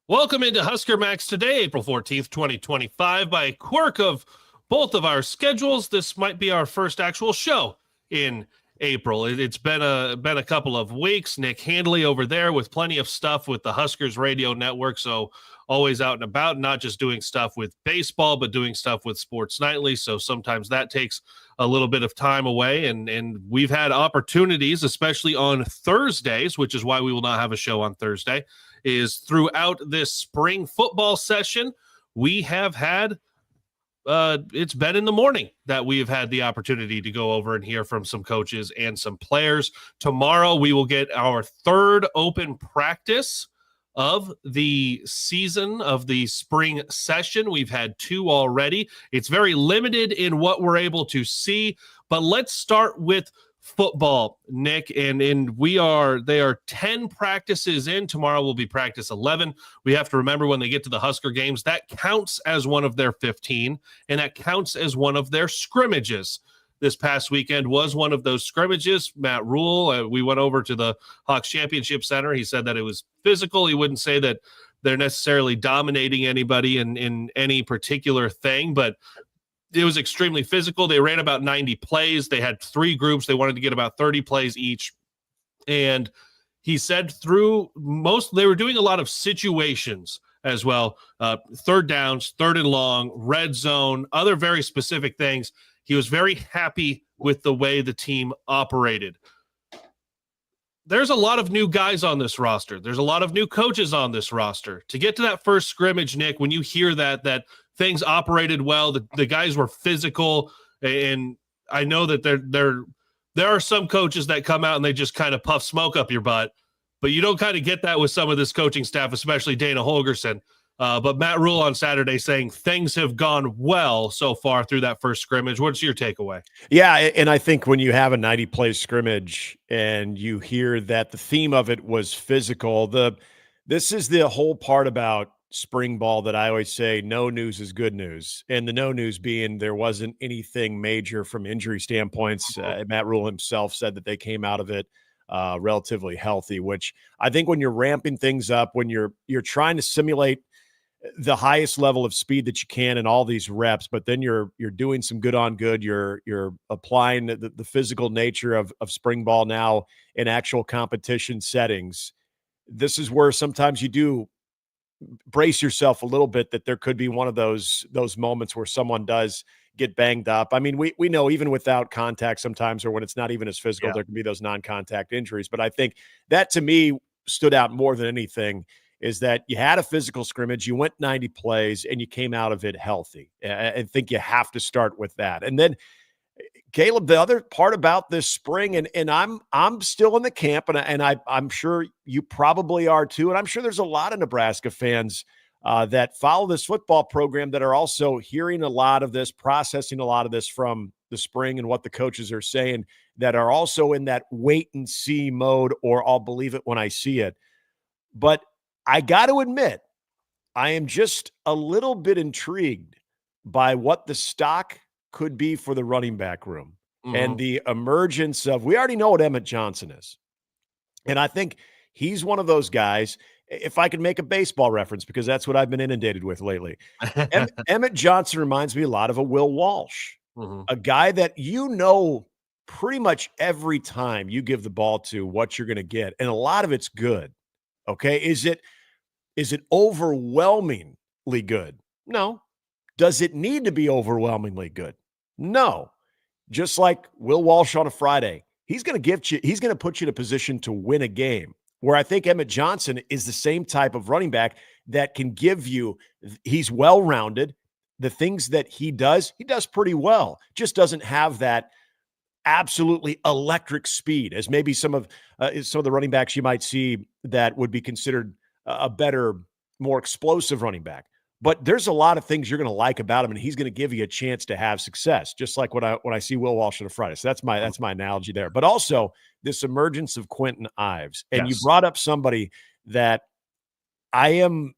Welcome into Husker Max today, April 14th, 2025. By a quirk of both of our schedules, this might be our first actual show in April. It's been a couple of weeks. Nick Handley over there with plenty of stuff with the Huskers radio network, so always out and about, not just doing stuff with baseball, but doing stuff with Sports Nightly. So sometimes that takes a little bit of time away, and we've had opportunities, especially on Thursdays, which is why we will not have a show on Thursday, is throughout this spring football session, we have had it's been in the morning that we have had the opportunity to go over and hear from some coaches and some players. Tomorrow, we will get our third open practice of the season of the spring session. We've had two already. It's very limited in what we're able to see, but let's start with football, Nick, and they are 10 practices in. Tomorrow will be practice 11. We have to remember when they get to the Husker games, that counts as one of their 15, and that counts as one of their scrimmages. This past weekend was one of those scrimmages. Matt Rule, we went over to the Hawks Championship Center. He said that it was physical. He wouldn't say that they're necessarily dominating anybody in any particular thing, but it was extremely physical. They ran about 90 plays. They had three groups. They wanted to get about 30 plays each. And he said they were doing a lot of situations as well. Third downs, third and long, red zone, other very specific things. He was very happy with the way the team operated. There's a lot of new guys on this roster. There's a lot of new coaches on this roster. To get to that first scrimmage, Nick, when you hear that things operated well, the guys were physical, and I know that there are some coaches that come out and they just kind of puff smoke up your butt, but you don't kind of get that with some of this coaching staff, especially Dana Holgorsen. But Matt Rule on Saturday saying things have gone well so far through that first scrimmage. What's your takeaway? Yeah, and I think when you have a 90-play scrimmage and you hear that the theme of it was physical, this is the whole part about spring ball that I always say no news is good news. And the no news being there wasn't anything major from injury standpoints. Matt Rule himself said that they came out of it relatively healthy, which I think when you're ramping things up, when you're trying to simulate the highest level of speed that you can in all these reps, but then you're doing some good on good. You're applying the physical nature of spring ball now in actual competition settings. This is where sometimes you do brace yourself a little bit that there could be one of those moments where someone does get banged up. I mean, we know even without contact sometimes, or when it's not even as physical, there can be those non-contact injuries. But I think that to me stood out more than anything is that you had a physical scrimmage, you went 90 plays, and you came out of it healthy. I think you have to start with that. And then, Kaleb, the other part about this spring, and I'm still in the camp, and I'm sure you probably are too, and I'm sure there's a lot of Nebraska fans that follow this football program that are also hearing a lot of this, processing a lot of this from the spring and what the coaches are saying, that are also in that wait and see mode, or I'll believe it when I see it. But I got to admit, I am just a little bit intrigued by what the stock could be for the running back room and the emergence of, we already know what Emmett Johnson is. And I think he's one of those guys, if I can make a baseball reference, because that's what I've been inundated with lately. Emmett Johnson reminds me a lot of a Will Walsh, a guy that pretty much every time you give the ball to what you're going to get. And a lot of it's good. Okay. Is it overwhelmingly good? No. Does it need to be overwhelmingly good? No. Just like Will Walsh on a Friday, he's going to put you in a position to win a game, where I think Emmett Johnson is the same type of running back that can give you, he's well-rounded. The things that he does pretty well. Just doesn't have that absolutely electric speed as maybe some of the running backs you might see that would be considered a better, more explosive running back. But there's a lot of things you're going to like about him, and he's going to give you a chance to have success, just like when I see Will Walsh on a Friday. So that's my analogy there. But also this emergence of Quentin Ives. And you brought up somebody that I am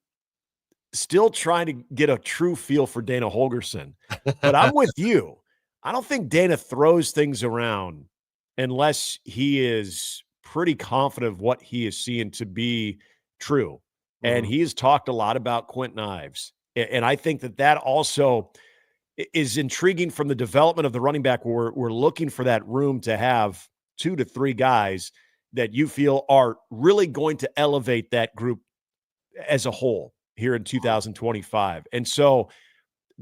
still trying to get a true feel for, Dana Holgorsen. But I'm with you. I don't think Dana throws things around unless he is pretty confident of what he is seeing to be true. and he has talked a lot about Quentin Ives. And I think that also is intriguing from the development of the running back. We're looking for that room to have 2 to 3 guys that you feel are really going to elevate that group as a whole here in 2025. And so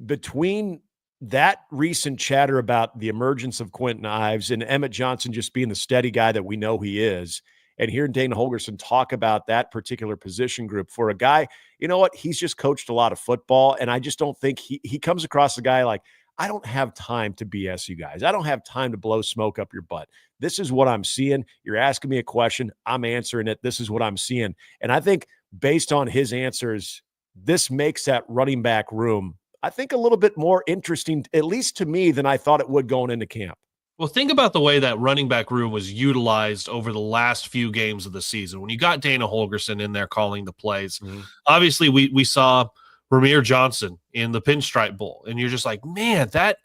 between that recent chatter about the emergence of Quentin Ives and Emmett Johnson just being the steady guy that we know he is, and hearing Dana Holgorsen talk about that particular position group for a guy, you know what? He's just coached a lot of football, and I just don't think he comes across a guy like, I don't have time to BS you guys. I don't have time to blow smoke up your butt. This is what I'm seeing. You're asking me a question. I'm answering it. This is what I'm seeing. And I think based on his answers, this makes that running back room, I think, a little bit more interesting, at least to me, than I thought it would going into camp. Well, think about the way that running back room was utilized over the last few games of the season. When you got Dana Holgorsen in there calling the plays, obviously we saw Ramir Johnson in the Pinstripe Bowl, and you're just like, man, that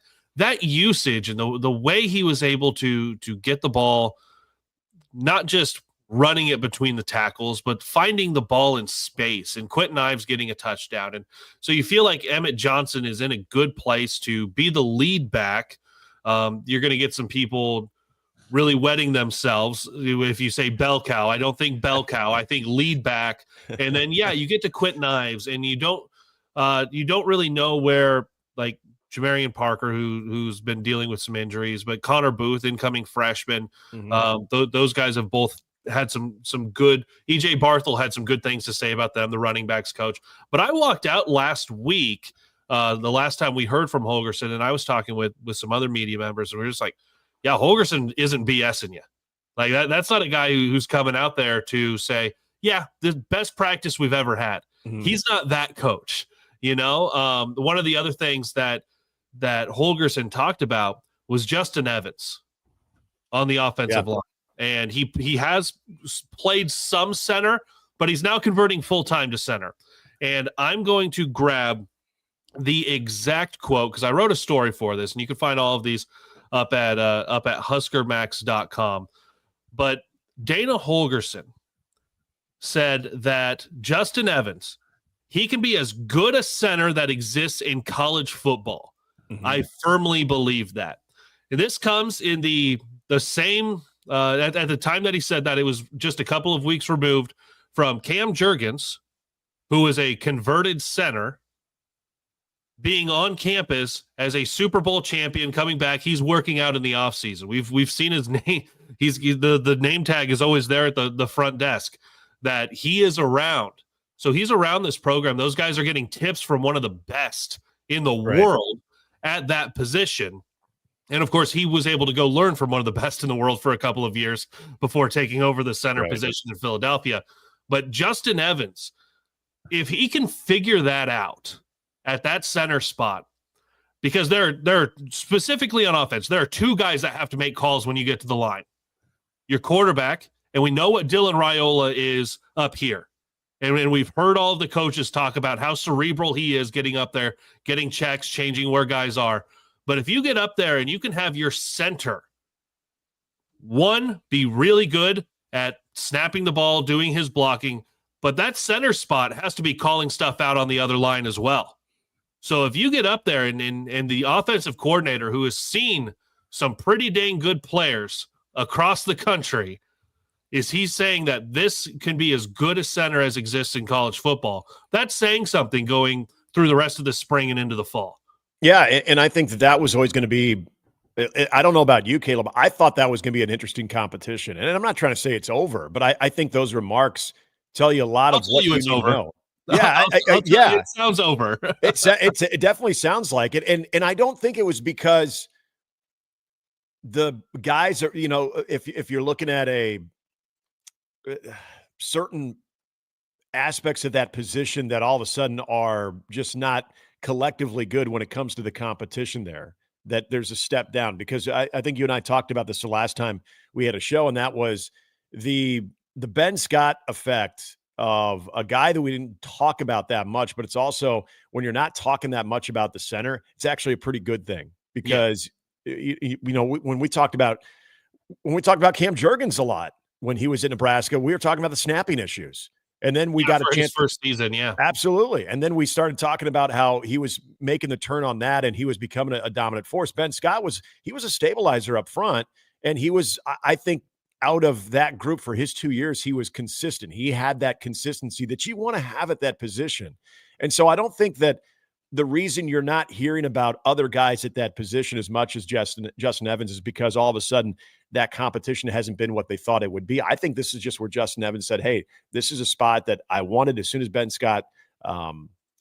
usage and the way he was able to get the ball, not just running it between the tackles, but finding the ball in space, and Quentin Ives getting a touchdown. And so you feel like Emmett Johnson is in a good place to be the lead back. You're going to get some people really wetting themselves if you say bell cow. I don't think bell cow. I think lead back. And then, you get to Quentin Ives, and you don't really know where, like, Jamarian Parker, who's been dealing with some injuries, but Connor Booth, incoming freshman. Those guys have both had some good. EJ Barthel had some good things to say about them, the running backs coach. But I walked out last week, the last time we heard from Holgorsen, and I was talking with some other media members, and we were just like, yeah, Holgorsen isn't BSing you. Like that's not a guy who's coming out there to say, yeah, the best practice we've ever had. He's not that coach. One of the other things that Holgorsen talked about was Justin Evans on the offensive line. And he has played some center, but he's now converting full-time to center. And I'm going to grab the exact quote, because I wrote a story for this, and you can find all of these up at huskermax.com. But Dana Holgorsen said that Justin Evans, he can be as good a center that exists in college football. I firmly believe that. And this comes in the same at the time that he said that, it was just a couple of weeks removed from Cam Jurgens, who is a converted center, being on campus as a Super Bowl champion, coming back. He's working out in the offseason. We've seen his name. The name tag is always there at the front desk that he is around. So he's around this program. Those guys are getting tips from one of the best in the world at that position. And of course, he was able to go learn from one of the best in the world for a couple of years before taking over the center position in Philadelphia. But Justin Evans, if he can figure that out at that center spot, because they're specifically on offense, there are 2 guys that have to make calls when you get to the line. Your quarterback, and we know what Dylan Raiola is up here. And we've heard all of the coaches talk about how cerebral he is getting up there, getting checks, changing where guys are. But if you get up there and you can have your center, one, be really good at snapping the ball, doing his blocking, but that center spot has to be calling stuff out on the other line as well. So if you get up there and the offensive coordinator, who has seen some pretty dang good players across the country, is he saying that this can be as good a center as exists in college football, that's saying something going through the rest of the spring and into the fall. Yeah, and I think that was always going to be – I don't know about you, Caleb. I thought that was going to be an interesting competition. And I'm not trying to say it's over, but I think those remarks tell you a lot of what you need to know. Yeah, it sounds over. It definitely sounds like it. And I don't think it was because the guys are – if you're looking at a certain aspects of that position that all of a sudden are just not – collectively good when it comes to the competition there, that there's a step down. Because I think you and I talked about this the last time we had a show, and that was the Ben Scott effect of a guy that we didn't talk about that much, but it's also when you're not talking that much about the center, it's actually a pretty good thing. Because when we talked about Cam Jurgens a lot when he was in Nebraska, we were talking about the snapping issues. And then we got a for his chance first season. Yeah. Absolutely. And then we started talking about how he was making the turn on that and he was becoming a dominant force. Ben Scott he was a stabilizer up front. And he was, I think, out of that group for his 2 years, he was consistent. He had that consistency that you want to have at that position. And so I don't think that the reason you're not hearing about other guys at that position as much as Justin Evans is because all of a sudden that competition hasn't been what they thought it would be. I think this is just where Justin Evans said, hey, this is a spot that I wanted as soon as Ben Scott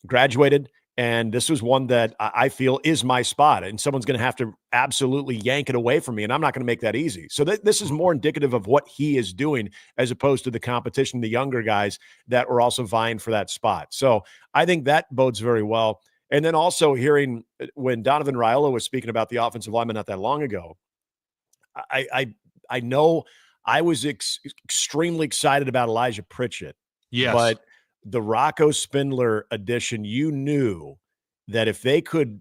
graduated. And this was one that I feel is my spot. And someone's going to have to absolutely yank it away from me. And I'm not going to make that easy. So this is more indicative of what he is doing as opposed to the competition, the younger guys that were also vying for that spot. So I think that bodes very well. And then also hearing when Donovan Raiola was speaking about the offensive lineman not that long ago, I know I was extremely excited about Elijah Pritchett. Yes. But the Rocco Spindler addition, you knew that if they could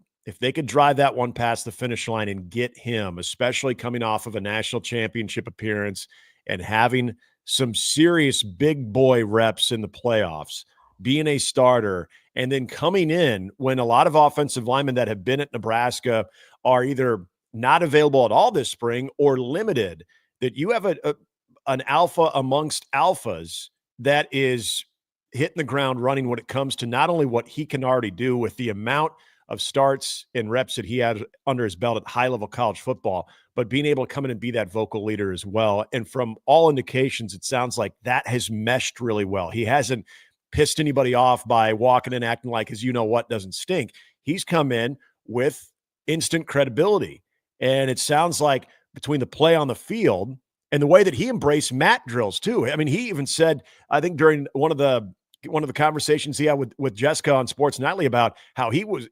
drive that one past the finish line and get him, especially coming off of a national championship appearance and having some serious big boy reps in the playoffs, being a starter, and then coming in when a lot of offensive linemen that have been at Nebraska are either not available at all this spring or limited, that you have an alpha amongst alphas that is hitting the ground running when it comes to not only what he can already do with the amount of starts and reps that he had under his belt at high-level college football, but being able to come in and be that vocal leader as well. And from all indications, it sounds like that has meshed really well. He hasn't pissed anybody off by walking in acting like his you-know-what doesn't stink. He's come in with instant credibility. And it sounds like between the play on the field and the way that he embraced mat drills too. I mean, he even said, I think during one of the conversations he had with Jessica on Sports Nightly about how he was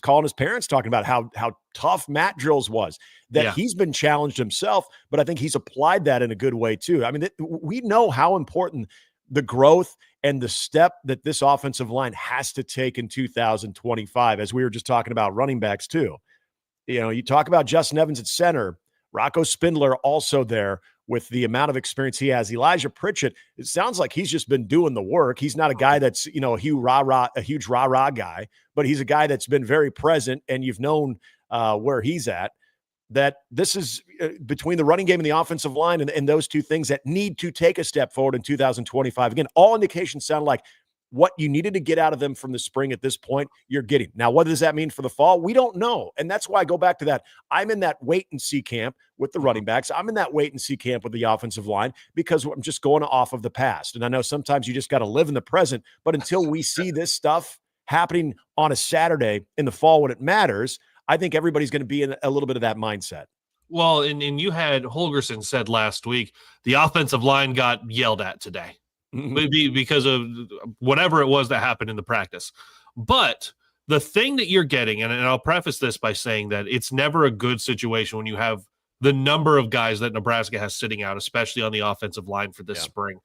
calling his parents, talking about how tough mat drills was, that he's been challenged himself, but I think he's applied that in a good way too. I mean, we know how important the growth and the step that this offensive line has to take in 2025, as we were just talking about running backs too. You know, you talk about Justin Evans at center, Rocco Spindler also there with the amount of experience he has. Elijah Pritchett, it sounds like he's just been doing the work. He's not a guy that's, you know, a huge rah-rah guy, but he's a guy that's been very present, and you've known where he's at. That this is between the running game and the offensive line and those two things that need to take a step forward in 2025. Again, all indications sound like what you needed to get out of them from the spring at this point, you're getting. Now, what does that mean for the fall? We don't know. And that's why I go back to that. I'm in that wait and see camp with the running backs. I'm in that wait and see camp with the offensive line because I'm just going off of the past. And I know sometimes you just got to live in the present, but until we see this stuff happening on a Saturday in the fall when it matters, I think everybody's going to be in a little bit of that mindset. Well, and you had Holgerson said last week, the offensive line got yelled at today. Maybe because of whatever it was that happened in the practice. But the thing that you're getting, and I'll preface this by saying that it's never a good situation when you have the number of guys that Nebraska has sitting out, especially on the offensive line for this spring.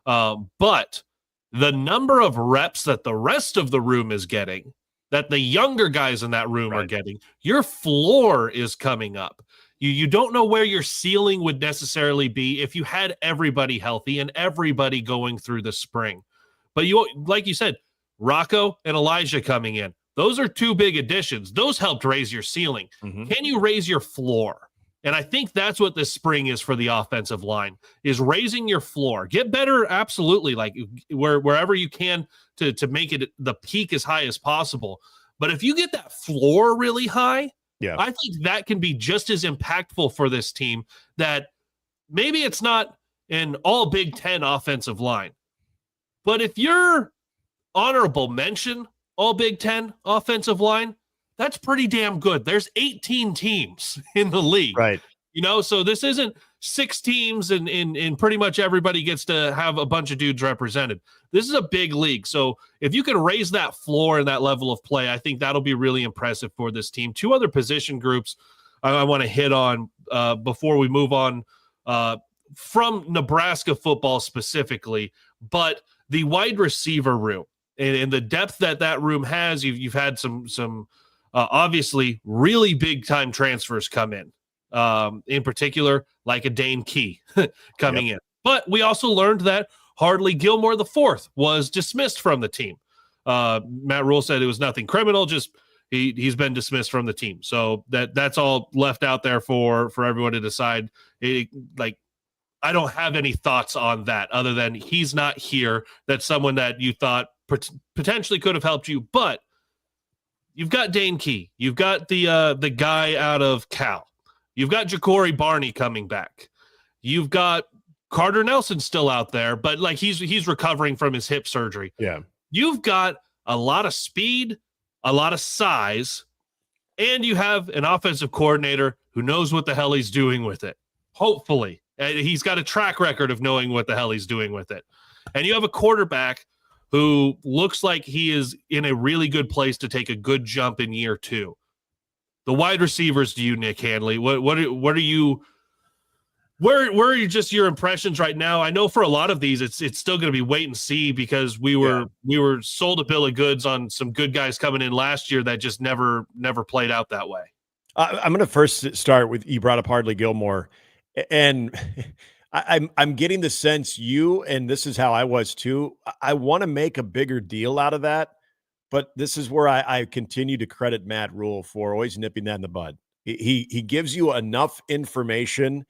But the number of reps that the rest of the room is getting, that the younger guys in that room are getting, your floor is coming up. You don't know where your ceiling would necessarily be if you had everybody healthy and everybody going through the spring. But you, like you said, Rocco and Elijah coming in, those are two big additions. Those helped raise your ceiling. Can you raise your floor? And I think that's what this spring is for the offensive line, is raising your floor. Get better, absolutely, like wherever you can to make it the peak as high as possible. But if you get that floor really high, I think that can be just as impactful for this team, that maybe it's not an all Big Ten offensive line, but if you're honorable mention all Big Ten offensive line, that's pretty damn good. There's 18 teams in the league, right? You know, so this isn't 6 teams and pretty much everybody gets to have a bunch of dudes represented. This is a big league. So if you can raise that floor and that level of play, I think that'll be really impressive for this team. 2 other position groups I want to hit on before we move on from Nebraska football specifically, but the wide receiver room and the depth that room has. You've had some obviously really big time transfers come in particular, like a Dane Key coming in. But we also learned that Hardley Gilmore IV was dismissed from the team. Matt Rule said it was nothing criminal, just he's been dismissed from the team. So that's all left out there for everyone to decide. I don't have any thoughts on that other than he's not here. That's someone that you thought potentially could have helped you, but you've got Dane Key. You've got the guy out of Cal. You've got Ja'Cory Barney coming back. You've got Carter Nelson still out there, but like he's recovering from his hip surgery. Yeah. You've got a lot of speed, a lot of size, and you have an offensive coordinator who knows what the hell he's doing with it. Hopefully. He's got a track record of knowing what the hell he's doing with it. And you have a quarterback who looks like he is in a really good place to take a good jump in year 2. The wide receivers to you, Nick Handley. What are you where are just your impressions right now? I know for a lot of these it's still going to be wait and see because we were sold a bill of goods on some good guys coming in last year that just never played out that way. I'm going to first start with, you brought up Hardley Gilmore, and I'm getting the sense and this is how I was too. I want to make a bigger deal out of that, but this is where I continue to credit Matt Rule for always nipping that in the bud. He gives you enough information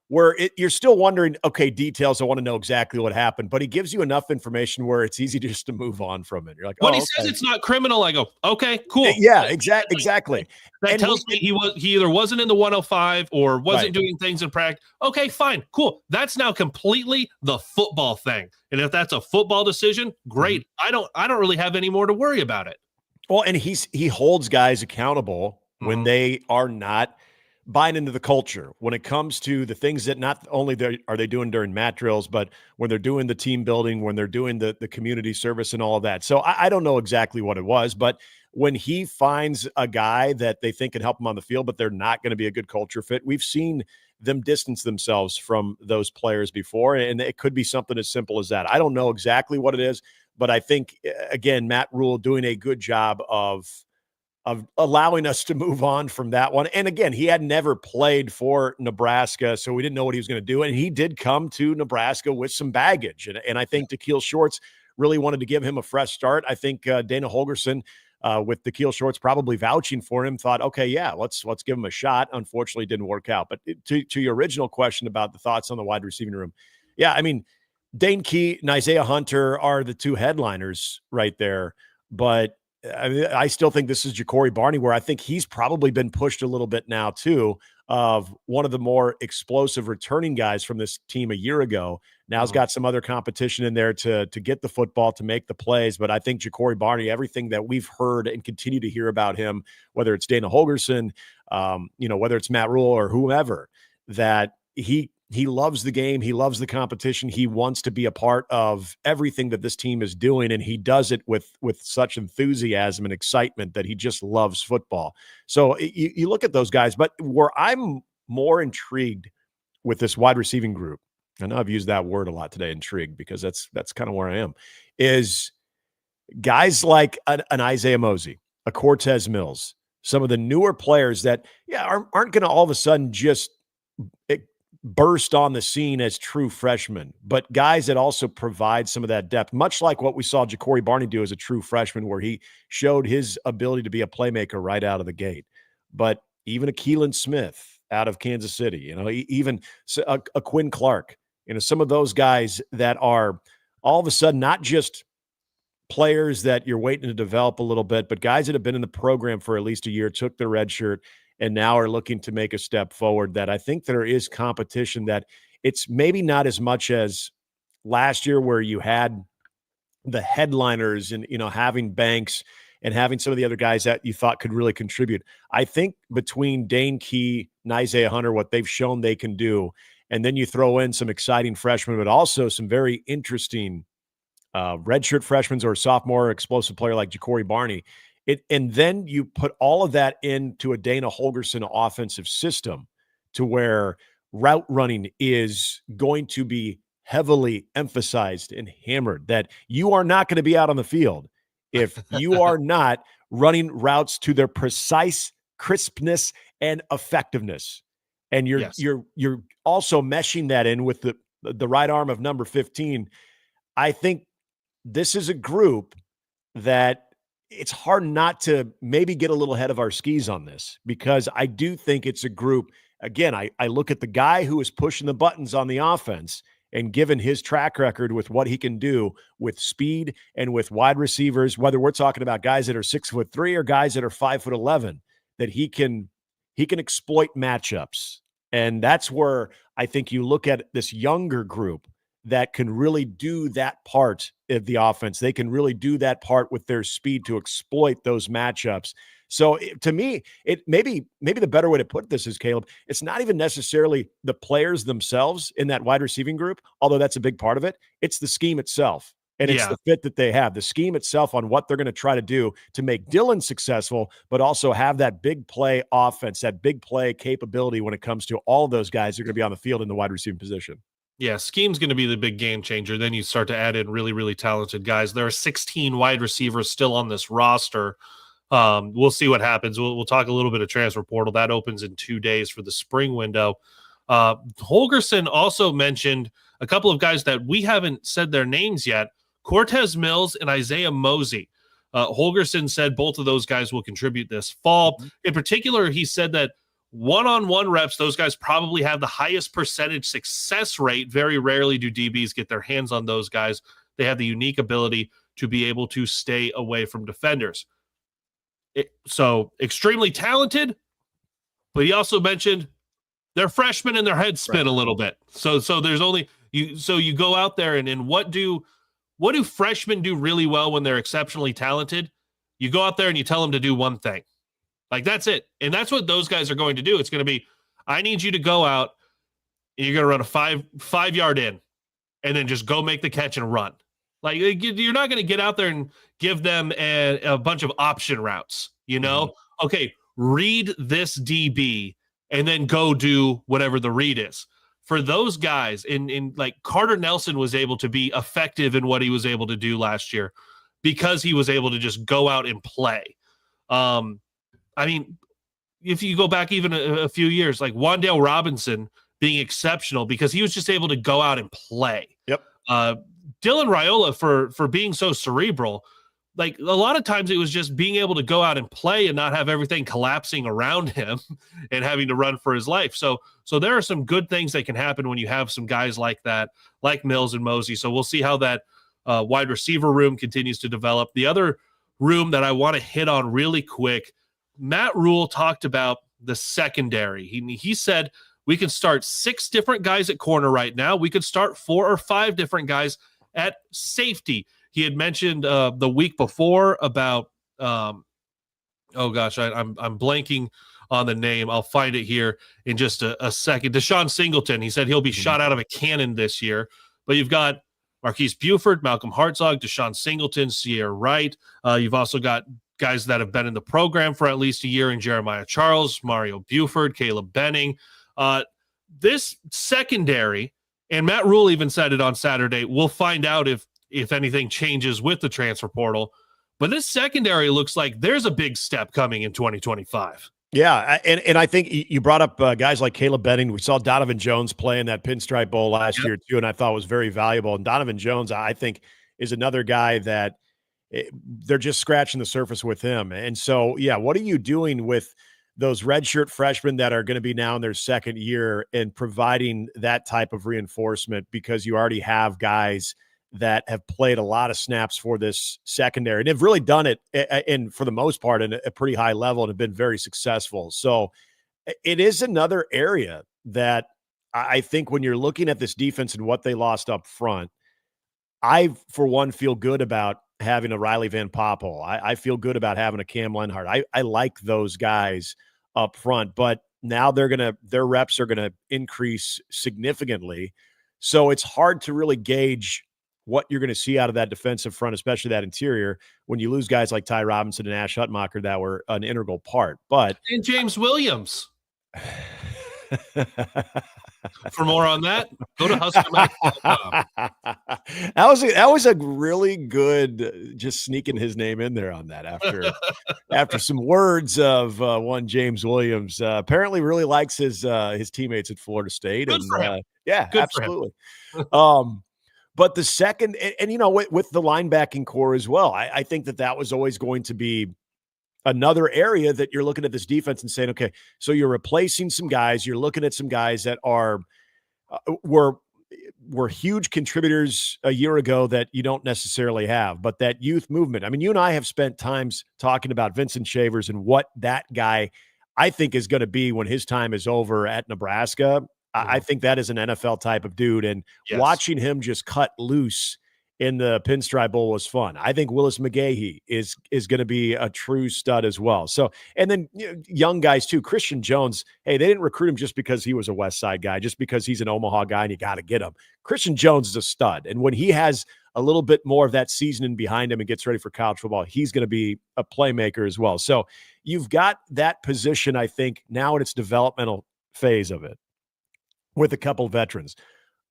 where you're still wondering, okay, details, I want to know exactly what happened, but he gives you enough information where it's easy just to move on from it. You're like, when he says it's not criminal, I go, okay, cool. Yeah, exactly. That tells me he either wasn't in the 105 or wasn't doing things in practice. Okay, fine, cool. That's now completely the football thing. And if that's a football decision, great. Mm-hmm. I don't really have any more to worry about it. Well, and he holds guys accountable when they are not buying into the culture when it comes to the things that not only are they doing during mat drills, but when they're doing the team building, when they're doing the community service and all of that. So I don't know exactly what it was, but when he finds a guy that they think can help him on the field, but they're not going to be a good culture fit, we've seen them distance themselves from those players before. And it could be something as simple as that. I don't know exactly what it is, but I think, again, Matt Rule doing a good job of allowing us to move on from that one. And again, he had never played for Nebraska, so we didn't know what he was going to do. And he did come to Nebraska with some baggage. And I think Da'Keel Shorts really wanted to give him a fresh start. I think Dana Holgorsen, with Da'Keel Shorts probably vouching for him, thought, okay, yeah, let's give him a shot. Unfortunately, it didn't work out. But to your original question about the thoughts on the wide receiving room, yeah, I mean, Dane Key and Isaiah Hunter are the two headliners right there. But I still think this is Ja'Cory Barney, where I think he's probably been pushed a little bit now too, of one of the more explosive returning guys from this team a year ago. Now he's got some other competition in there to get the football, to make the plays. But I think Ja'Cory Barney, everything that we've heard and continue to hear about him, whether it's Dana Holgorsen, whether it's Matt Rule or whomever, that he loves the game. He loves the competition. He wants to be a part of everything that this team is doing, and he does it with such enthusiasm and excitement that he just loves football. So you look at those guys, but where I'm more intrigued with this wide receiving group, I know I've used that word a lot today, intrigued, because that's kind of where I am, is guys like an Isaiah Mosey, a Cortez Mills, some of the newer players that aren't going to all of a sudden just burst on the scene as true freshmen, but guys that also provide some of that depth, much like what we saw Ja'Cory Barney do as a true freshman, where he showed his ability to be a playmaker right out of the gate. But even a Keelan Smith out of Kansas City, even a Quinn Clark, some of those guys that are all of a sudden not just players that you're waiting to develop a little bit, but guys that have been in the program for at least a year, took the red shirt, and now are looking to make a step forward. That I think there is competition, that it's maybe not as much as last year, where you had the headliners and, having Banks and having some of the other guys that you thought could really contribute. I think between Dane Key and Isaiah Hunter, what they've shown they can do, and then you throw in some exciting freshmen, but also some very interesting redshirt freshmen or sophomore explosive player like Ja'Cory Barney. And then you put all of that into a Dana Holgorsen offensive system, to where route running is going to be heavily emphasized and hammered, that you are not going to be out on the field if you are not running routes to their precise crispness and effectiveness. And you're also meshing that in with the right arm of number 15. I think this is a group that it's hard not to maybe get a little ahead of our skis on this, because I do think it's a group. Again, I look at the guy who is pushing the buttons on the offense, and given his track record with what he can do with speed and with wide receivers, whether we're talking about guys that are 6'3" or guys that are 5'11", that he can exploit matchups. And that's where I think you look at this younger group that can really do that part of the offense. They can really do that part with their speed to exploit those matchups. So to me, it maybe the better way to put this is, Caleb, it's not even necessarily the players themselves in that wide receiving group, although that's a big part of it. It's the scheme itself. And it's the fit that they have, the scheme itself on what they're going to try to do to make Dylan successful, but also have that big play offense, that big play capability when it comes to all of those guys who are going to be on the field in the wide receiving position. Yeah, scheme's going to be the big game changer. Then you start to add in really, really talented guys. There are 16 wide receivers still on this roster. We'll see what happens. We'll talk a little bit of transfer portal. That opens in 2 days for the spring window. Holgerson also mentioned a couple of guys that we haven't said their names yet, Cortez Mills and Isaiah Mosey. Holgerson said both of those guys will contribute this fall. In particular, he said that one-on-one reps, those guys probably have the highest percentage success rate. Very rarely do DBs get their hands on those guys. They have the unique ability to be able to stay away from defenders. So extremely talented, but he also mentioned they're freshmen and their heads spin a little bit. So there's only you. So you go out there and what do freshmen do really well when they're exceptionally talented? You go out there and you tell them to do one thing. Like, that's it. And that's what those guys are going to do. It's going to be, I need you to go out and you're going to run a five yard in and then just go make the catch and run. Like, you're not going to get out there and give them a bunch of option routes, you know? Okay, read this DB and then go do whatever the read is. For those guys, in like Carter Nelson was able to be effective in what he was able to do last year because he was able to just go out and play. I mean, if you go back even a few years, like Wan'Dale Robinson being exceptional because he was just able to go out and play. Yep. Dylan Raiola for being so cerebral, like a lot of times it was just being able to go out and play and not have everything collapsing around him and having to run for his life. So there are some good things that can happen when you have some guys like that, like Mills and Mosey. So we'll see how that wide receiver room continues to develop. The other room that I want to hit on really quick, Matt Rule talked about the secondary. He said we can start 6 different guys at corner right now. We could start 4 or 5 different guys at safety. He had mentioned the week before about I'm blanking on the name. I'll find it here in just a second. Deshaun Singleton. He said he'll be shot out of a cannon this year. But you've got Marquise Buford, Malcolm Hartzog, Deshaun Singleton, Sierra Wright. You've also got guys that have been in the program for at least a year in Jeremiah Charles, Mario Buford, Caleb Benning. This secondary, and Matt Rule even said it on Saturday, we'll find out if anything changes with the transfer portal. But this secondary looks like there's a big step coming in 2025. Yeah, and I think you brought up guys like Caleb Benning. We saw Donovan Jones play in that Pinstripe Bowl last year too, and I thought was very valuable. And Donovan Jones, I think, is another guy that they're just scratching the surface with him. And so, yeah, what are you doing with those redshirt freshmen that are going to be now in their second year and providing that type of reinforcement, because you already have guys that have played a lot of snaps for this secondary and have really done it, and for the most part, in a pretty high level and have been very successful. So it is another area that I think when you're looking at this defense and what they lost up front, I, for one, feel good about having a Riley Van Poppel. I feel good about having a Cam Lenhart. I like those guys up front, but now their reps are going to increase significantly. So it's hard to really gauge what you're going to see out of that defensive front, especially that interior, when you lose guys like Ty Robinson and Ash Hutmacher that were an integral part. But and James Williams. For more on that, go to Husker. That was a really good, just sneaking his name in there on that after some words of one James Williams. Apparently really likes his teammates at Florida State. Good for him. Yeah, good absolutely. But the second, and with the linebacking core as well, I think that was always going to be another area that you're looking at this defense and saying, okay, so you're replacing some guys, you're looking at some guys that were huge contributors a year ago that you don't necessarily have, but that youth movement. I mean, you and I have spent times talking about Vincent Shavers and what that guy, I think, is going to be when his time is over at Nebraska. I think that is an NFL type of dude, and watching him just cut loose in the Pinstripe Bowl was fun. I think Willis McGahee is going to be a true stud as well. So, and then young guys too. Christian Jones, hey, they didn't recruit him just because he was a West Side guy, just because he's an Omaha guy and you got to get him. Christian Jones is a stud. And when he has a little bit more of that seasoning behind him and gets ready for college football, he's going to be a playmaker as well. So you've got that position, I think, now in its developmental phase of it with a couple of veterans.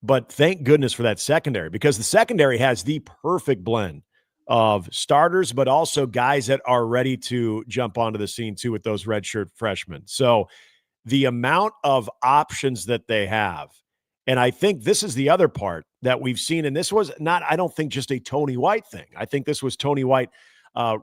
But thank goodness for that secondary, because the secondary has the perfect blend of starters, but also guys that are ready to jump onto the scene too with those redshirt freshmen. So the amount of options that they have, and I think this is the other part that we've seen, and this was not, I don't think, just a Tony White thing. I think this was Tony White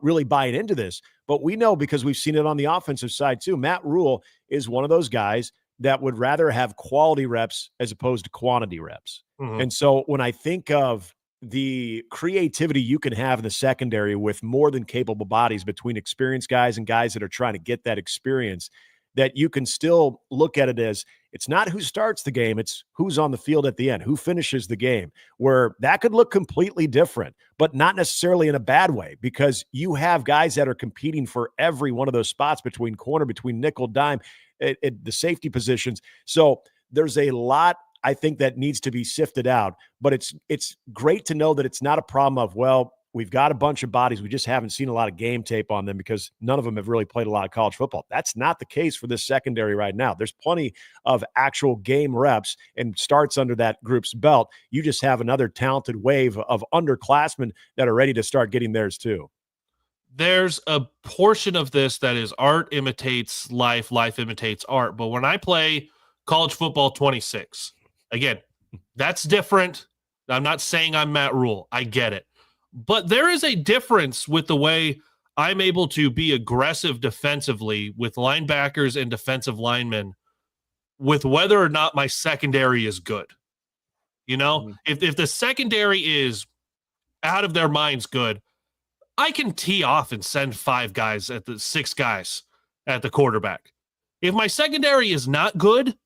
really buying into this, but we know, because we've seen it on the offensive side too, Matt Rule is one of those guys that would rather have quality reps as opposed to quantity reps. And so when I think of the creativity you can have in the secondary with more than capable bodies between experienced guys and guys that are trying to get that experience, that you can still look at it as, it's not who starts the game, it's who's on the field at the end, who finishes the game, where that could look completely different, but not necessarily in a bad way, because you have guys that are competing for every one of those spots between corner, between nickel, dime, at the safety positions. So there's a lot, I think, that needs to be sifted out, but it's great to know that it's not a problem of, well, we've got a bunch of bodies, we just haven't seen a lot of game tape on them because none of them have really played a lot of college football. That's not the case for this secondary right now. There's plenty of actual game reps and starts under that group's belt. You just have another talented wave of underclassmen that are ready to start getting theirs too. There's a portion of this that is art imitates life, life imitates art. But when I play college football 26, again, that's different. I'm not saying I'm Matt Rule. I get it. But there is a difference with the way I'm able to be aggressive defensively with linebackers and defensive linemen with whether or not my secondary is good. If the secondary is out of their minds good, I can tee off and send 6 guys at the quarterback. If my secondary is not good,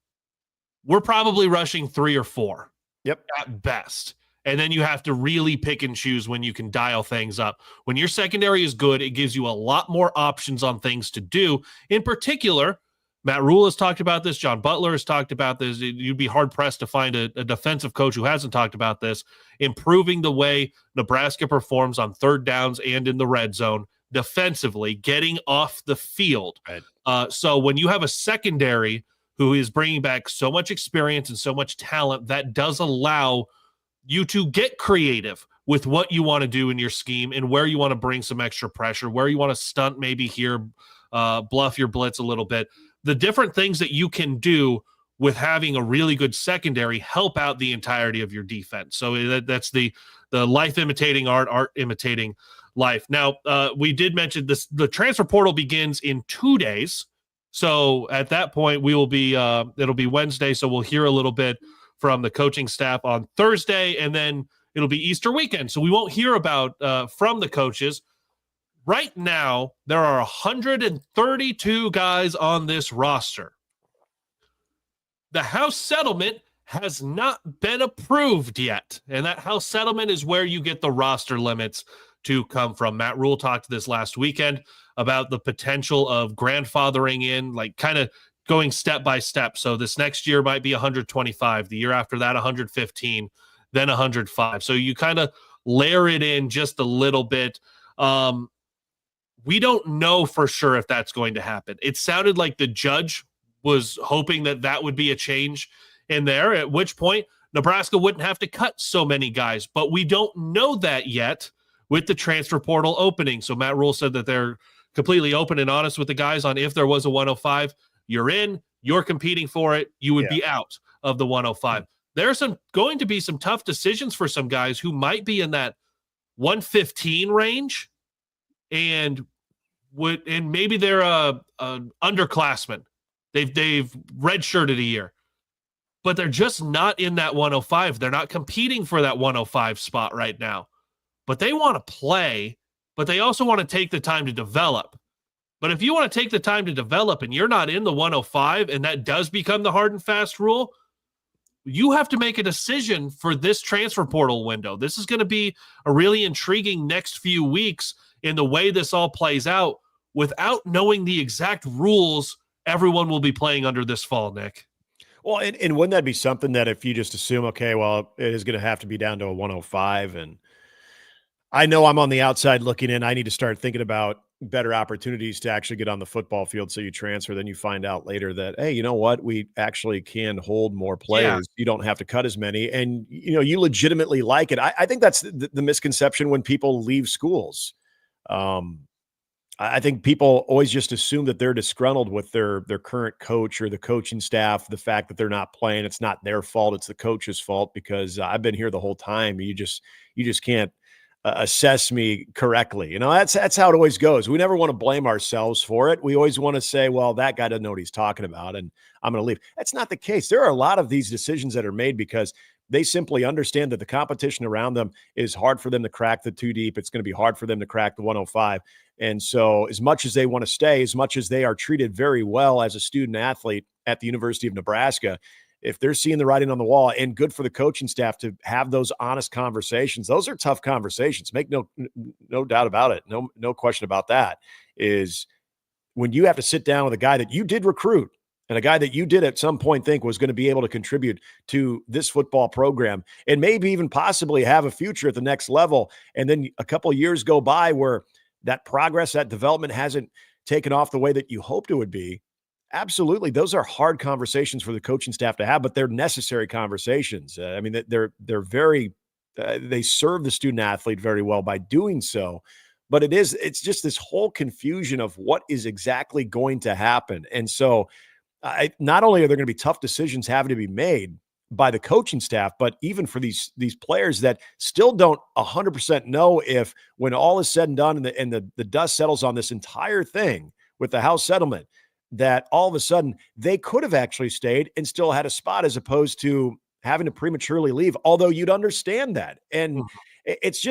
we're probably rushing 3 or 4 at best. And then you have to really pick and choose when you can dial things up. When your secondary is good, it gives you a lot more options on things to do. In particular, Matt Rule has talked about this. John Butler has talked about this. You'd be hard-pressed to find a defensive coach who hasn't talked about this. Improving the way Nebraska performs on third downs and in the red zone defensively, getting off the field. Right. So when you have a secondary who is bringing back so much experience and so much talent, that does allow you to get creative with what you want to do in your scheme and where you want to bring some extra pressure, where you want to stunt maybe here, bluff your blitz a little bit. The different things that you can do with having a really good secondary help out the entirety of your defense. So that's the life imitating art imitating life. Now, we did mention this. The transfer portal begins in 2 days. So at that point, we will be it'll be Wednesday. So we'll hear a little bit from the coaching staff on Thursday, and then it'll be Easter weekend. So we won't hear about from the coaches. Right now, there are 132 guys on this roster. The House settlement has not been approved yet, and that House settlement is where you get the roster limits to come from. Matt Rule talked this last weekend about the potential of grandfathering in, like kind of going step by step. So this next year might be 125, the year after that 115, then 105. So you kind of layer it in just a little bit. We don't know for sure if that's going to happen. It sounded like the judge was hoping that would be a change in there, at which point Nebraska wouldn't have to cut so many guys. But we don't know that yet with the transfer portal opening. So Matt Rule said that they're completely open and honest with the guys on if there was a 105, you're in, you're competing for it, you would be out of the 105. there's going to be some tough decisions for some guys who might be in that 115 range, and maybe they're a underclassman. They've redshirted a year, but they're just not in that 105. They're not competing for that 105 spot right now, but they want to play, but they also want to take the time to develop. But if you want to take the time to develop and you're not in the 105, and that does become the hard and fast rule, you have to make a decision for this transfer portal window. This is going to be a really intriguing next few weeks in the way this all plays out without knowing the exact rules everyone will be playing under this fall, Nick. Well, and wouldn't that be something that if you just assume, okay, well, it is going to have to be down to a 105, and I know I'm on the outside looking in, I need to start thinking about better opportunities to actually get on the football field. So you transfer, then you find out later that, hey, you know what? We actually can hold more players. Yeah. You don't have to cut as many. And, you legitimately like it. I think that's the misconception when people leave schools. I think people always just assume that they're disgruntled with their current coach or the coaching staff. The fact that they're not playing, it's not their fault. It's the coach's fault, because I've been here the whole time. You just can't assess me correctly. That's how it always goes. We never want to blame ourselves for it. We always want to say, well, that guy doesn't know what he's talking about, and I'm going to leave. That's not the case. There are a lot of these decisions that are made because they simply understand that the competition around them is hard for them to crack the 2 deep. It's going to be hard for them to crack the 105. And so as much as they want to stay, as much as they are treated very well as a student athlete at the University of Nebraska, if they're seeing the writing on the wall, and good for the coaching staff to have those honest conversations, those are tough conversations. Make no doubt about it. No question about that. Is when you have to sit down with a guy that you did recruit and a guy that you did at some point think was going to be able to contribute to this football program and maybe even possibly have a future at the next level. And then a couple of years go by where that progress, that development hasn't taken off the way that you hoped it would be. Absolutely. Those are hard conversations for the coaching staff to have, but they're necessary conversations. They're very, they serve the student athlete very well by doing so, but it's just this whole confusion of what is exactly going to happen. And so not only are there going to be tough decisions having to be made by the coaching staff, but even for these players that still don't 100% know if, when all is said and done and the dust settles on this entire thing with the House settlement, that all of a sudden they could have actually stayed and still had a spot, as opposed to having to prematurely leave, although you'd understand that. And it's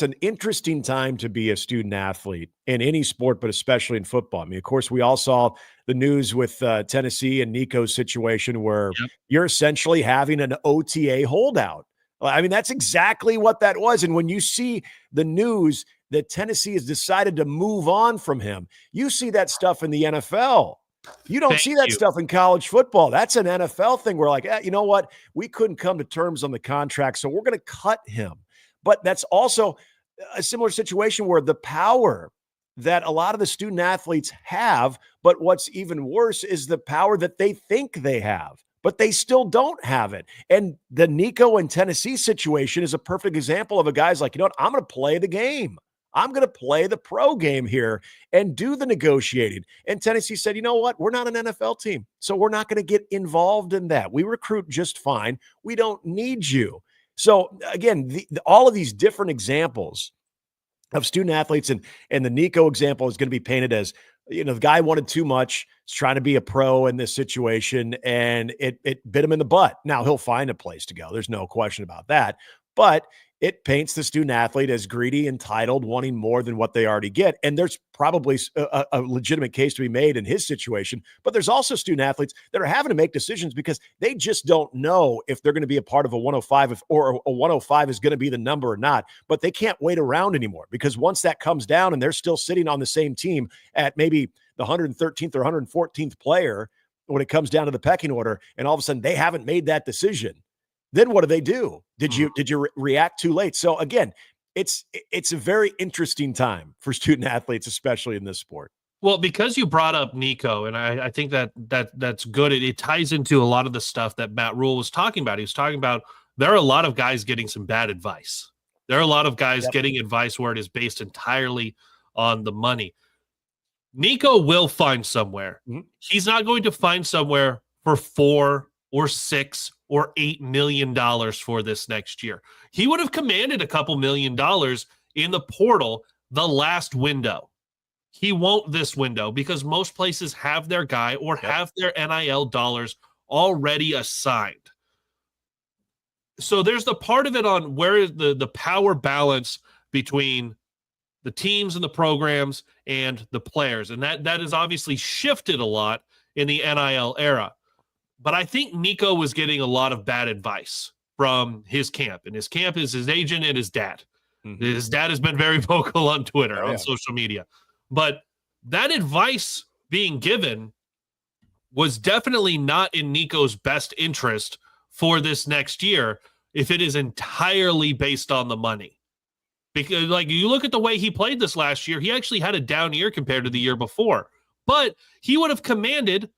an interesting time to be a student athlete in any sport, but especially in football. I mean, of course, we all saw the news with Tennessee and Nico's situation where you're essentially having an OTA holdout. I mean, that's exactly what that was. And when you see the news that Tennessee has decided to move on from him, you see that stuff in the NFL. You don't see that stuff in college football. That's an NFL thing. We're like, you know what? We couldn't come to terms on the contract, so we're going to cut him. But that's also a similar situation where the power that a lot of the student athletes have, but what's even worse is the power that they think they have, but they still don't have it. And the Nico and Tennessee situation is a perfect example of a guy's like, you know what? I'm going to play the game. I'm going to play the pro game here and do the negotiating. And Tennessee said, you know what? We're not an NFL team, so we're not going to get involved in that. We recruit just fine. We don't need you. So again, all of these different examples of student athletes, and the Nico example is going to be painted as, the guy wanted too much. He's trying to be a pro in this situation, and it bit him in the butt. Now he'll find a place to go. There's no question about that. But it paints the student athlete as greedy, entitled, wanting more than what they already get. And there's probably a legitimate case to be made in his situation. But there's also student athletes that are having to make decisions because they just don't know if they're going to be a part of a 105 or a 105 is going to be the number or not. But they can't wait around anymore, because once that comes down and they're still sitting on the same team at maybe the 113th or 114th player when it comes down to the pecking order, and all of a sudden they haven't made that decision, then what do? Did you react too late? So again, it's a very interesting time for student athletes, especially in this sport. Well, because you brought up Nico, and I think that's good. It ties into a lot of the stuff that Matt Rule was talking about. He was talking about there are a lot of guys getting some bad advice. There are a lot of guys getting advice where it is based entirely on the money. Nico will find somewhere. He's not going to find somewhere for or $6 or $8 million for this next year. He would have commanded a couple $1 million in the portal the last window. He won't this window because most places have their guy or have their NIL dollars already assigned. So there's the part of it on where is the power balance between the teams and the programs and the players. And that has obviously shifted a lot in the NIL era. But I think Nico was getting a lot of bad advice from his camp. And his camp is his agent and his dad. Mm-hmm. His dad has been very vocal on Twitter, on social media. But that advice being given was definitely not in Nico's best interest for this next year if it is entirely based on the money. Because, like, you look at the way he played this last year, he actually had a down year compared to the year before. But he would have commanded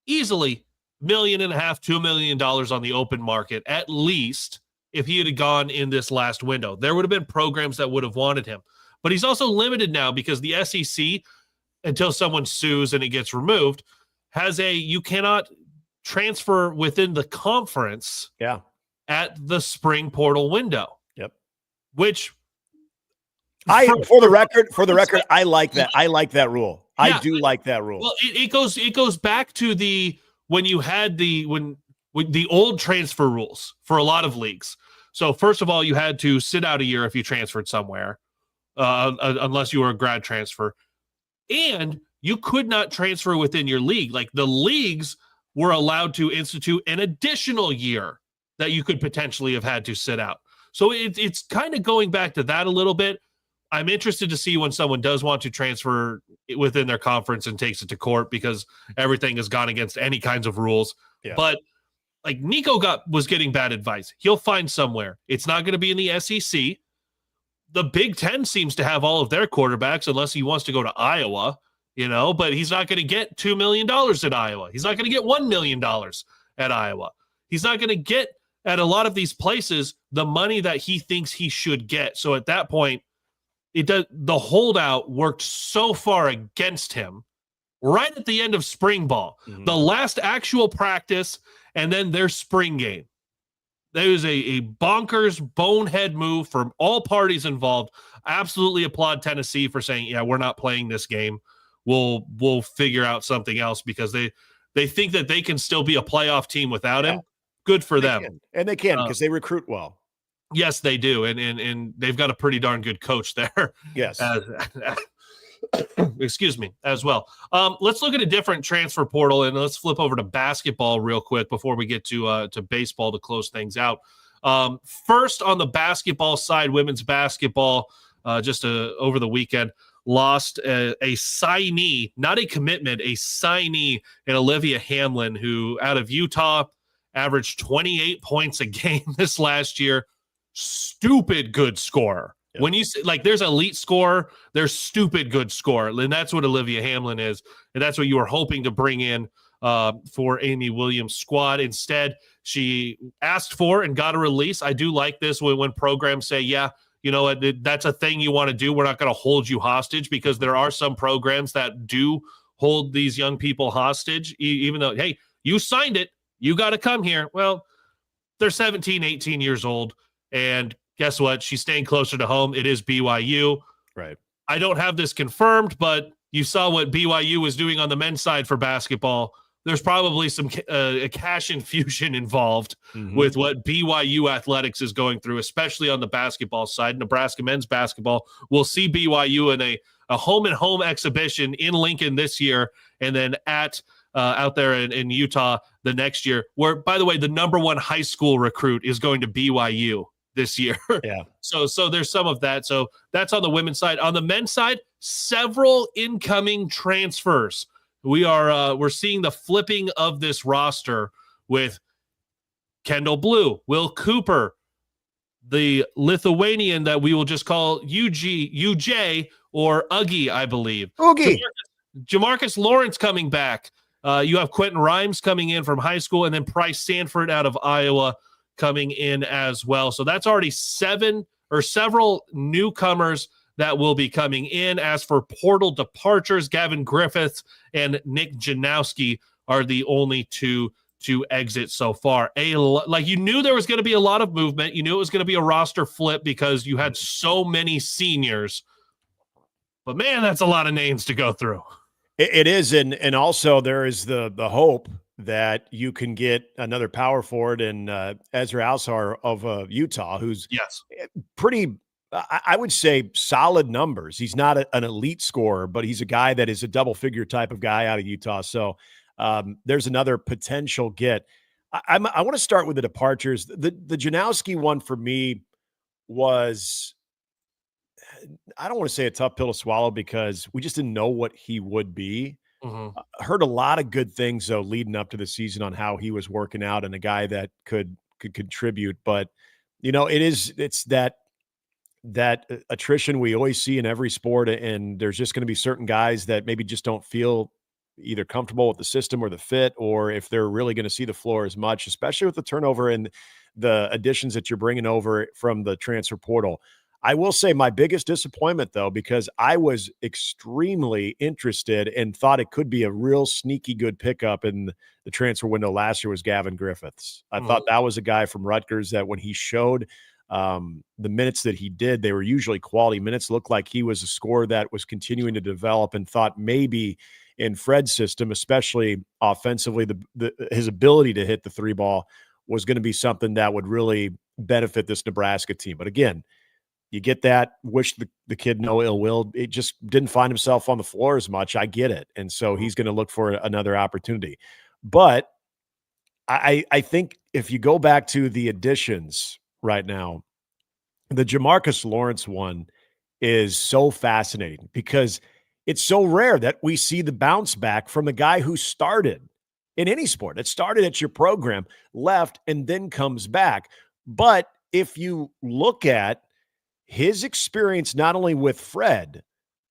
easily $1.5 million, $2 million on the open market, at least, if he had gone in this last window. There would have been programs that would have wanted him. But he's also limited now because the SEC, until someone sues and it gets removed, you cannot transfer within the conference at the spring portal window. Yep. Which for the record, I like that. I like that rule. I do like that rule. Well, it goes back to when you had the old transfer rules for a lot of leagues. So first of all, you had to sit out a year if you transferred somewhere, unless you were a grad transfer, and you could not transfer within your league. Like, the leagues were allowed to institute an additional year that you could potentially have had to sit out. So it's kind of going back to that a little bit. I'm interested to see when someone does want to transfer within their conference and takes it to court, because everything has gone against any kinds of rules. Yeah. But like, Nico was getting bad advice. He'll find somewhere. It's not going to be in the SEC. The Big Ten seems to have all of their quarterbacks, unless he wants to go to Iowa, but he's not going to get $2 million at Iowa. He's not going to get $1 million at Iowa. He's not going to get, at a lot of these places, the money that he thinks he should get. So at that point, the holdout worked so far against him right at the end of spring ball, the last actual practice, and then their spring game. There was a bonkers, bonehead move from all parties involved. Absolutely applaud Tennessee for saying, yeah, we're not playing this game. We'll figure out something else, because they think that they can still be a playoff team without him. Good for them. And they can, because they recruit well. Yes, they do. And they've got a pretty darn good coach there. Yes. Excuse me, as well. Let's look at a different transfer portal, and let's flip over to basketball real quick before we get to baseball to close things out. First, on the basketball side, women's basketball, over the weekend, lost a signee, not a commitment, a signee in Olivia Hamlin, who out of Utah averaged 28 points a game this last year. Stupid good scorer. Yep. When you say, like, there's elite scorer, there's stupid good scorer, and that's what Olivia Hamlin is, and that's what you were hoping to bring in for Amy Williams' squad. Instead, she asked for and got a release. I do like this when programs say, yeah, that's a thing you want to do. We're not going to hold you hostage, because there are some programs that do hold these young people hostage, even though, hey, you signed it, you got to come here. Well, they're 17, 18 years old, and guess what? She's staying closer to home. It is BYU. Right. I don't have this confirmed, but you saw what BYU was doing on the men's side for basketball. There's probably some a cash infusion involved with what BYU athletics is going through, especially on the basketball side. Nebraska men's basketball will see BYU in a home-and-home exhibition in Lincoln this year, and then out there in Utah the next year, where, by the way, the number one high school recruit is going to BYU this year. Yeah. So there's some of that. So that's on the women's side. On the men's side, several incoming transfers. We're seeing the flipping of this roster with Kendall Blue, Will Cooper, the Lithuanian that we will just call UJ or Uggie, I believe. Oogie. Jamarcus Lawrence coming back. You have Quentin Rhymes coming in from high school, and then Price Sanford out of Iowa coming in as well. So that's already several newcomers that will be coming in. As for portal departures, Gavin Griffiths and Nick Janowski are the only two to exit so far. Like you knew there was going to be a lot of movement. You knew it was going to be a roster flip because you had so many seniors. But man, that's a lot of names to go through. It is, and also there is the hope that you can get another power forward in Ezra Alsar of Utah, who's pretty, I would say, solid numbers. He's not an elite scorer, but he's a guy that is a double-figure type of guy out of Utah. So there's another potential get. I want to start with the departures. The Janowski one for me was, I don't want to say a tough pill to swallow because we just didn't know what he would be. Heard a lot of good things, though, leading up to the season on how he was working out and a guy that could contribute. But, it's that attrition we always see in every sport. And there's just going to be certain guys that maybe just don't feel either comfortable with the system or the fit, or if they're really going to see the floor as much, especially with the turnover and the additions that you're bringing over from the transfer portal. I will say my biggest disappointment, though, because I was extremely interested and thought it could be a real sneaky good pickup in the transfer window last year, was Gavin Griffiths. I thought that was a guy from Rutgers that when he showed the minutes that he did, they were usually quality minutes, looked like he was a scorer that was continuing to develop, and thought maybe in Fred's system, especially offensively, his ability to hit the three ball was going to be something that would really benefit this Nebraska team. But again, you get that, wish the kid no ill will. It just didn't find himself on the floor as much. I get it. And so he's going to look for another opportunity. But I think if you go back to the additions right now, the Jamarcus Lawrence one is so fascinating because it's so rare that we see the bounce back from a guy who started in any sport. It started at your program, left, and then comes back. But if you look at his experience, not only with Fred,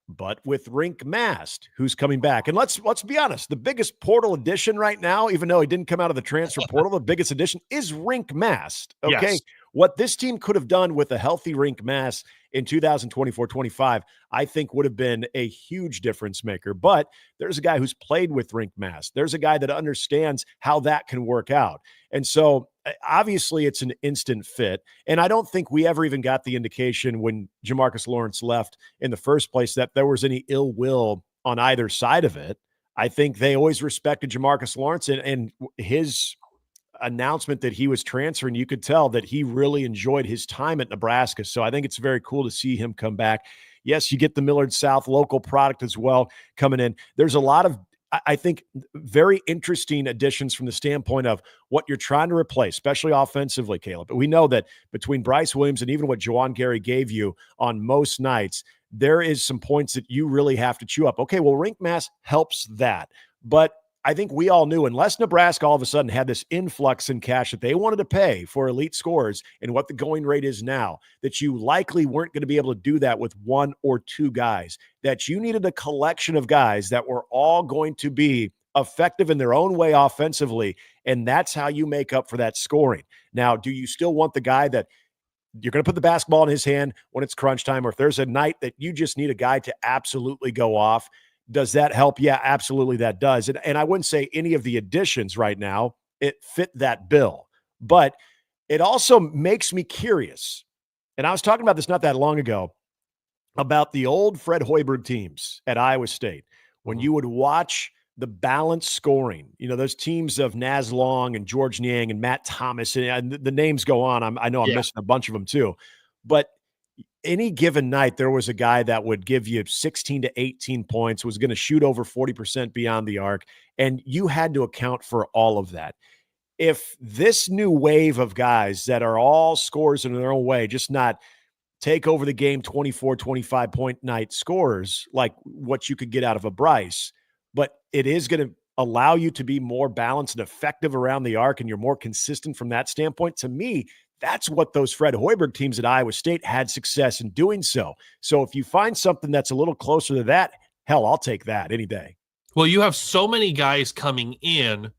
but with Rink Mast, who's coming back. And let's be honest, the biggest portal addition right now, even though he didn't come out of the transfer portal, the biggest addition is Rink Mast. Okay. Yes. What this team could have done with a healthy Rink Mast in 2024-25, I think would have been a huge difference maker. But there's a guy who's played with Rink Mast. There's a guy that understands how that can work out. And so obviously it's an instant fit. And I don't think we ever even got the indication when Jamarcus Lawrence left in the first place that there was any ill will on either side of it. I think they always respected Jamarcus Lawrence and his announcement that he was transferring. You could tell that he really enjoyed his time at Nebraska. So I think it's very cool to see him come back. Yes, you get the Millard South local product as well coming in. There's a lot of, I think, very interesting additions from the standpoint of what you're trying to replace, especially offensively, Kaleb. But we know that between Bryce Williams and even what Juwan Gary gave you on most nights, there is some points that you really have to chew up. Okay, well, Rink Mast helps that. But I think we all knew, unless Nebraska all of a sudden had this influx in cash that they wanted to pay for elite scorers and what the going rate is now, that you likely weren't going to be able to do that with one or two guys, that you needed a collection of guys that were all going to be effective in their own way offensively, and that's how you make up for that scoring. Now, do you still want the guy that you're going to put the basketball in his hand when it's crunch time, or if there's a night that you just need a guy to absolutely go off? Does that help? Yeah, absolutely that does. And I wouldn't say any of the additions right now, it fit that bill. But it also makes me curious. And I was talking about this not that long ago, about the old Fred Hoiberg teams at Iowa State. When you would watch the balanced scoring, those teams of Naz Long and George Niang and Matt Thomas, and the names go on. I know I'm missing a bunch of them too. But any given night, there was a guy that would give you 16 to 18 points, was going to shoot over 40% beyond the arc, and you had to account for all of that. If this new wave of guys that are all scorers in their own way, just not take over the game 24, 25-point night scorers like what you could get out of a Bryce, but it is going to allow you to be more balanced and effective around the arc, and you're more consistent from that standpoint, to me, that's what those Fred Hoiberg teams at Iowa State had success in doing so. So if you find something that's a little closer to that, hell, I'll take that any day. Well, you have so many guys coming in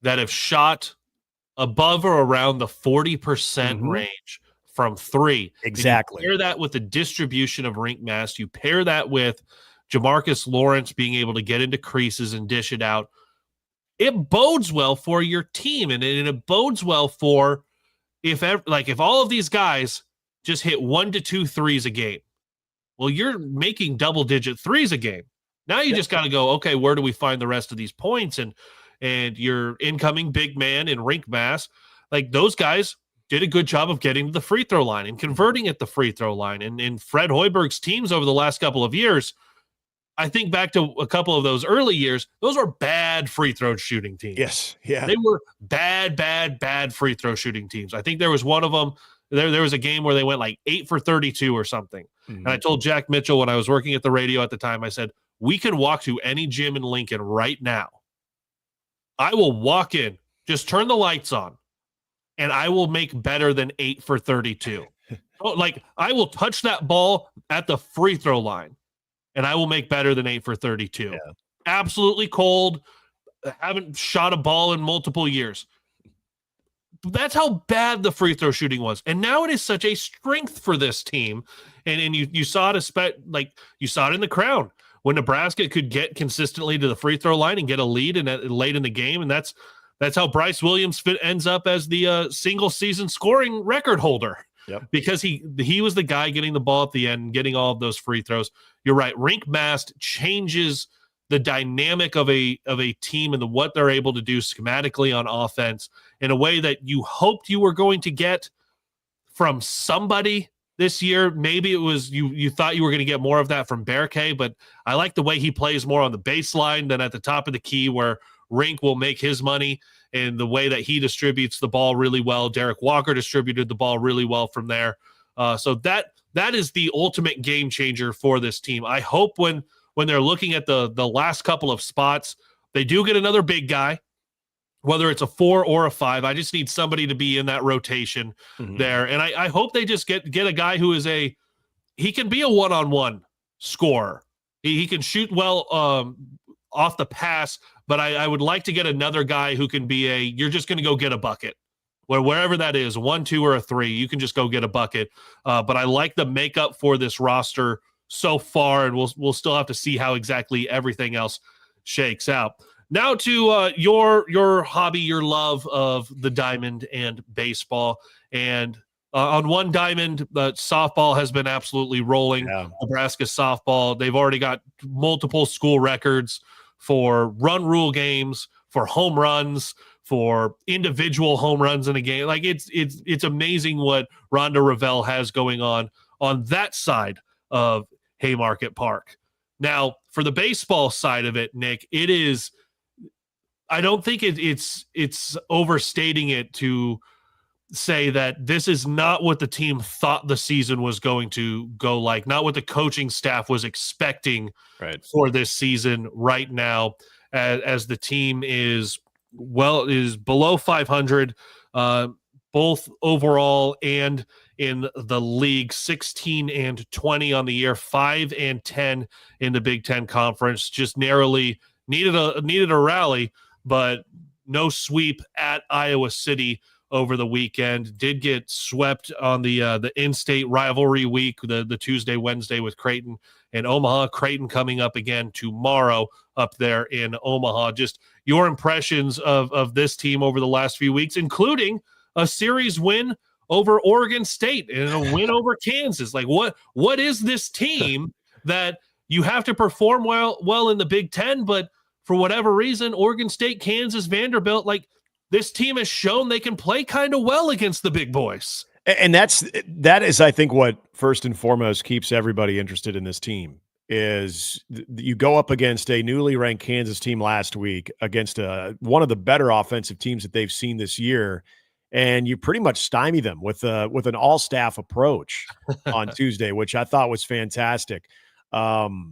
that have shot above or around the 40% range from three. Exactly. You pair that with the distribution of Rink Mast. You pair that with Jamarcus Lawrence being able to get into creases and dish it out. it bodes well for your team, and it bodes well for if all of these guys just hit 1 to 2 threes a game. Well, you're making double-digit threes a game. Now you just got to go, okay, where do we find the rest of these points? And your incoming big man in rink mass, like those guys did a good job of getting to the free throw line and converting at the free throw line. And Fred Hoiberg's teams over the last couple of years, I think back to a couple of those early years, those were bad free throw shooting teams. Yes. Yeah. They were bad free throw shooting teams. I think there was one of them. There was a game where they went like 8 for 32 or something. And I told Jack Mitchell when I was working at the radio at the time, I said, we could walk to any gym in Lincoln right now. I will walk in, just turn the lights on, and I will make better than 8 for 32. Like, I will touch that ball at the free throw line, and I will make better than 8 for 32. Yeah. Absolutely cold. Haven't shot a ball in multiple years. That's how bad the free throw shooting was. And now it is such a strength for this team. And you saw it, you saw it in the Crown when Nebraska could get consistently to the free throw line and get a lead late in the game. And that's how Bryce Williams ends up as the single season scoring record holder. Yep. Because he was the guy getting the ball at the end and getting all of those free throws. You're right. Rink Mast changes the dynamic of a team and what they're able to do schematically on offense in a way that you hoped you were going to get from somebody this year. Maybe it was you thought you were going to get more of that from Berke, but I like the way he plays more on the baseline than at the top of the key where Rink will make his money, and the way that he distributes the ball really well. Derek Walker distributed the ball really well from there. So that is the ultimate game changer for this team. I hope when they're looking at the last couple of spots, they do get another big guy, whether it's a 4 or a 5. I just need somebody to be in that rotation there. And I hope they just get a guy who is he can be a one-on-one scorer. He can shoot well off the pass, but I would like to get another guy who can be you're just going to go get a bucket. Wherever that is, 1, 2, or a 3, you can just go get a bucket. But I like the makeup for this roster so far, and we'll still have to see how exactly everything else shakes out. Now to your hobby, your love of the diamond and baseball. And on one diamond, softball has been absolutely rolling. Yeah. Nebraska softball, they've already got multiple school records for run rule games, for home runs, for individual home runs in a game. Like it's amazing what Rhonda Revelle has going on that side of Haymarket Park. Now, for the baseball side of it, Nick, it is. I don't think it's overstating it to say that this is not what the team thought the season was going to go like, not what the coaching staff was expecting for this season right now, as the team is below 500, both overall and in the league, 16-20 on the year, 5-10 in the Big Ten Conference. Just narrowly needed a rally, but no sweep at Iowa City over the weekend. Did get swept on the in-state rivalry week, the Tuesday, Wednesday with Creighton and Omaha. Creighton coming up again tomorrow up there in Omaha. Just your impressions of this team over the last few weeks, including a series win over Oregon State and a win over Kansas. Like what is this team that you have to perform well in the Big Ten, but for whatever reason, Oregon State, Kansas, Vanderbilt, like this team has shown they can play kind of well against the big boys. And that is, I think, what first and foremost keeps everybody interested in this team is you go up against a newly ranked Kansas team last week against one of the better offensive teams that they've seen this year, and you pretty much stymie them with an all-staff approach on Tuesday, which I thought was fantastic. The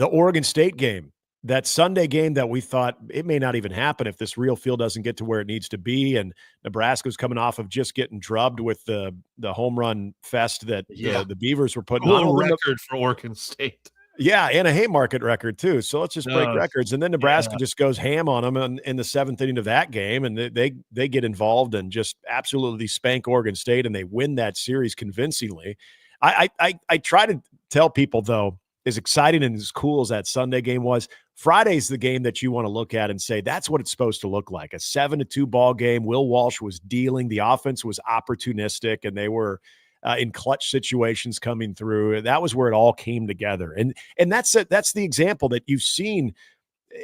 Oregon State game, that Sunday game that we thought it may not even happen if this real field doesn't get to where it needs to be, and Nebraska's coming off of just getting drubbed with the home run fest that the Beavers were putting on. A record for Oregon State. Yeah, and a Haymarket record too. So let's just break records. And then Nebraska just goes ham on them in the 7th inning of that game, and they get involved and just absolutely spank Oregon State, and they win that series convincingly. I try to tell people, though, as exciting and as cool as that Sunday game was, Friday's the game that you want to look at and say, that's what it's supposed to look like. A 7-2 ball game. Will Walsh was dealing. The offense was opportunistic, and they were in clutch situations coming through. That was where it all came together. And that's it. That's the example that you've seen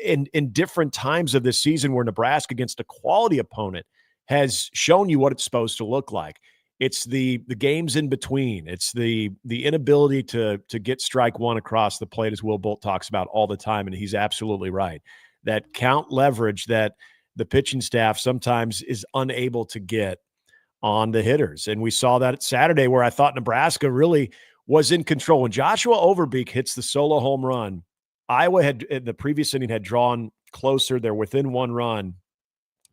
in different times of this season where Nebraska against a quality opponent has shown you what it's supposed to look like. It's the games in between. It's the inability to get strike one across the plate, as Will Bolt talks about all the time, and he's absolutely right. That count leverage that the pitching staff sometimes is unable to get on the hitters. And we saw that Saturday where I thought Nebraska really was in control. When Joshua Overbeek hits the solo home run, Iowa had in the previous inning had drawn closer. They're within one run.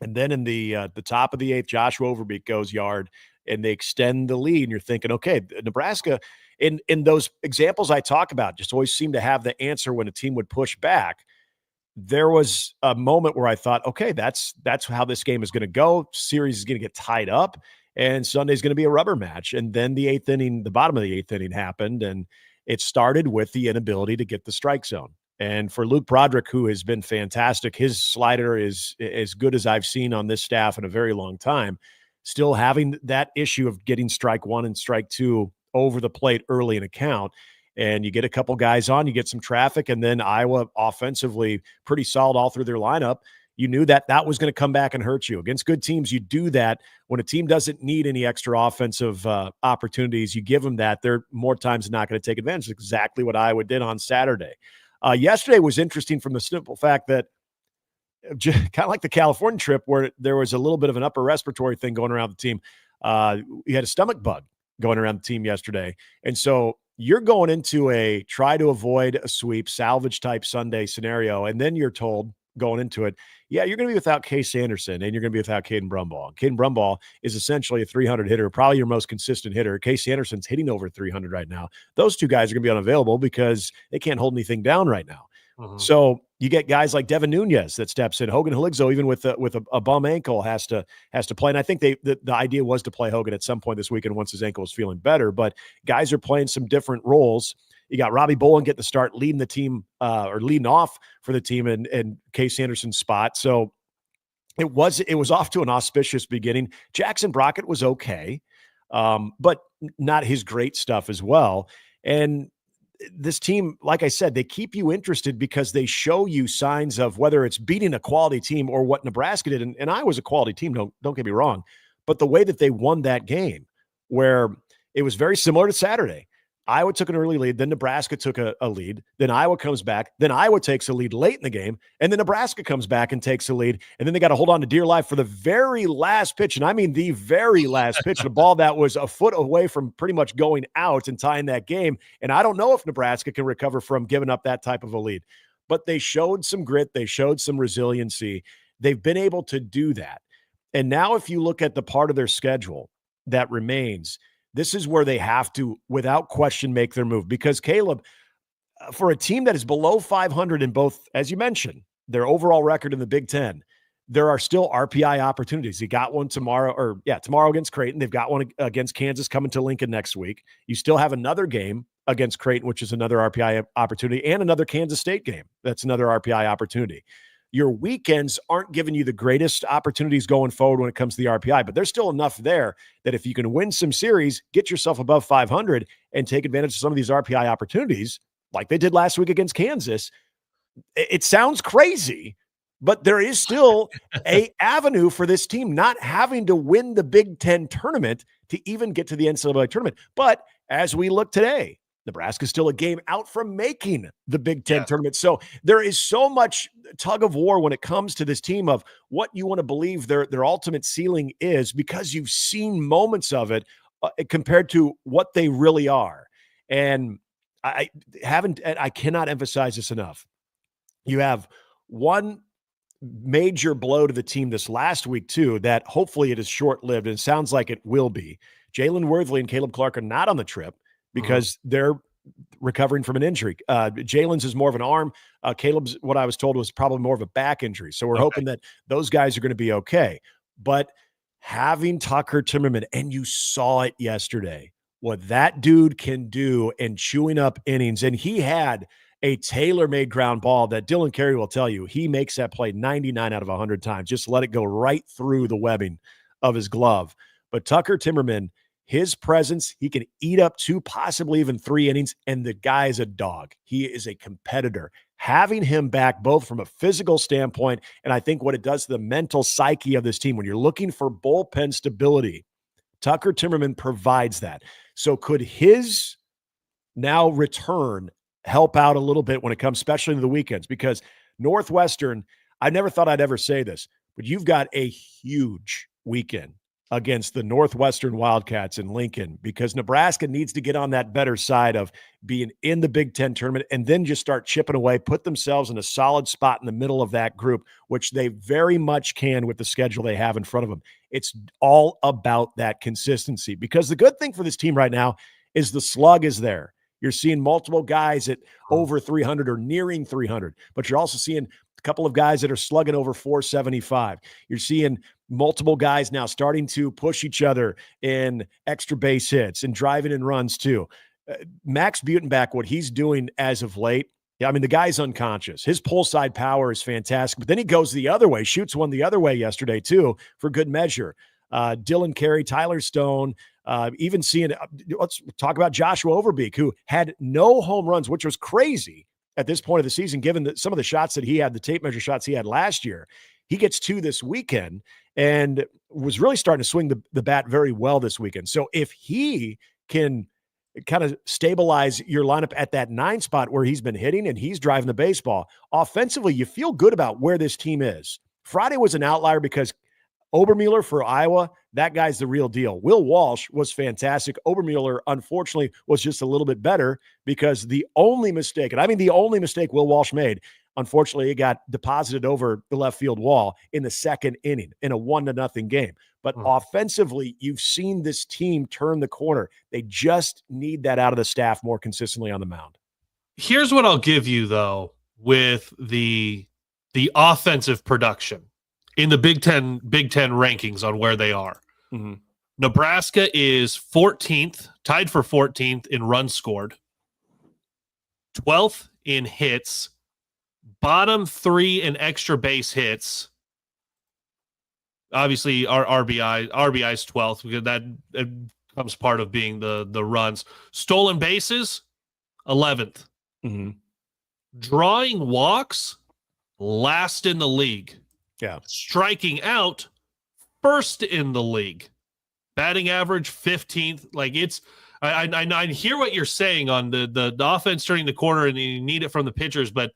And then in the top of the eighth, Joshua Overbeek goes yard, and they extend the lead. And you're thinking, okay, Nebraska, in those examples I talk about, just always seem to have the answer when a team would push back. There was a moment where I thought, okay, that's how this game is going to go. Series is going to get tied up, and Sunday's going to be a rubber match. And then the bottom of the eighth inning happened, and it started with the inability to get the strike zone. And for Luke Broderick, who has been fantastic, his slider is as good as I've seen on this staff in a very long time. Still having that issue of getting strike one and strike two over the plate early in a count. And you get a couple guys on, you get some traffic, and then Iowa offensively pretty solid all through their lineup. You knew that was going to come back and hurt you. Against good teams, you do that. When a team doesn't need any extra offensive opportunities, you give them that. They're more times than not going to take advantage. That's exactly what Iowa did on Saturday. Yesterday was interesting from the simple fact that kind of like the California trip where there was a little bit of an upper respiratory thing going around the team. We had a stomach bug going around the team yesterday. And so you're going into a try to avoid a sweep, salvage type Sunday scenario. And then you're told going into it, yeah, you're going to be without Case Anderson and you're going to be without Caden Brumbaugh. Caden Brumbaugh is essentially a 300 hitter, probably your most consistent hitter. Case Anderson's hitting over 300 right now. Those two guys are going to be unavailable because they can't hold anything down right now. Mm-hmm. So you get guys like Devin Nunez that steps in. Hogan Haligzo, even with a bum ankle, has to play. And I think the idea was to play Hogan at some point this weekend once his ankle was feeling better. But guys are playing some different roles. You got Robbie Bolin get the start, leading the team or leading off for the team in Case Anderson's spot. So it was off to an auspicious beginning. Jackson Brockett was okay, but not his great stuff as well. And this team, like I said, they keep you interested because they show you signs of whether it's beating a quality team or what Nebraska did. And I was a quality team, don't get me wrong, but the way that they won that game, where it was very similar to Saturday. Iowa took an early lead, then Nebraska took a lead, then Iowa comes back, then Iowa takes a lead late in the game, and then Nebraska comes back and takes a lead, and then they got to hold on to dear life for the very last pitch, and I mean the very last pitch, the ball that was a foot away from pretty much going out and tying that game, and I don't know if Nebraska can recover from giving up that type of a lead, but they showed some grit, they showed some resiliency, they've been able to do that, and now if you look at the part of their schedule that remains, this is where they have to, without question, make their move. Because, Caleb, for a team that is below 500 in both, as you mentioned, their overall record in the Big Ten, there are still RPI opportunities. You got one tomorrow against Creighton. They've got one against Kansas coming to Lincoln next week. You still have another game against Creighton, which is another RPI opportunity, and another Kansas State game. That's another RPI opportunity. Your weekends aren't giving you the greatest opportunities going forward when it comes to the RPI, but there's still enough there that if you can win some series, get yourself above 500 and take advantage of some of these RPI opportunities like they did last week against Kansas. It sounds crazy, but there is still a avenue for this team not having to win the Big Ten tournament to even get to the NCAA tournament. But as we look today, Nebraska's still a game out from making the Big Ten tournament. So there is so much tug of war when it comes to this team of what you want to believe their ultimate ceiling is, because you've seen moments of it compared to what they really are. And I cannot emphasize this enough. You have one major blow to the team this last week too, that hopefully it is short-lived, and it sounds like it will be. Jalen Worthley and Caleb Clark are not on the trip because they're recovering from an injury. Jalen's is more of an arm. Caleb's, what I was told, was probably more of a back injury. So we're hoping that those guys are going to be okay. But having Tucker Timmerman, and you saw it yesterday, what that dude can do and chewing up innings. And he had a tailor-made ground ball that Dylan Carey will tell you he makes that play 99 out of 100 times. Just let it go right through the webbing of his glove. But Tucker Timmerman, his presence, he can eat up 2, possibly even 3 innings, and the guy is a dog. He is a competitor. Having him back both from a physical standpoint and I think what it does to the mental psyche of this team, when you're looking for bullpen stability, Tucker Timmerman provides that. So could his now return help out a little bit when it comes, especially to the weekends? Because Northwestern, I never thought I'd ever say this, but you've got a huge weekend against the Northwestern Wildcats in Lincoln, because Nebraska needs to get on that better side of being in the Big Ten tournament and then just start chipping away, put themselves in a solid spot in the middle of that group, which they very much can with the schedule they have in front of them. It's all about that consistency, because the good thing for this team right now is the slug is there. You're seeing multiple guys at over 300 or nearing 300, but you're also seeing a couple of guys that are slugging over 475. You're seeing multiple guys now starting to push each other in extra base hits and driving in runs too. Max Butenbach, what he's doing as of late, I mean, the guy's unconscious. His pull side power is fantastic, but then he goes the other way, shoots one the other way yesterday too, for good measure. Dylan Carey, Tyler Stone, even seeing, let's talk about Joshua Overbeek, who had no home runs, which was crazy at this point of the season, given some of the shots that he had, the tape measure shots he had last year. He gets 2 this weekend and was really starting to swing the bat very well this weekend. So if he can kind of stabilize your lineup at that 9 spot where he's been hitting and he's driving the baseball, offensively, you feel good about where this team is. Friday was an outlier because Obermueller for Iowa, that guy's the real deal. Will Walsh was fantastic. Obermueller, unfortunately, was just a little bit better because the only mistake, and I mean the only mistake Will Walsh made, unfortunately, it got deposited over the left field wall in the second inning in a 1-0 game. But offensively, you've seen this team turn the corner. They just need that out of the staff more consistently on the mound. Here's what I'll give you, though, with the offensive production in the Big Ten rankings on where they are. Mm-hmm. Nebraska is 14th, tied for 14th in runs scored, 12th in hits, bottom 3 in extra base hits. Obviously, our RBI's 12th, because that comes part of being the runs. Stolen bases, 11th. Mm-hmm. Drawing walks, last in the league. Yeah. Striking out, first in the league. Batting average, 15th. Like, it's I hear what you're saying on the offense turning the corner and you need it from the pitchers, but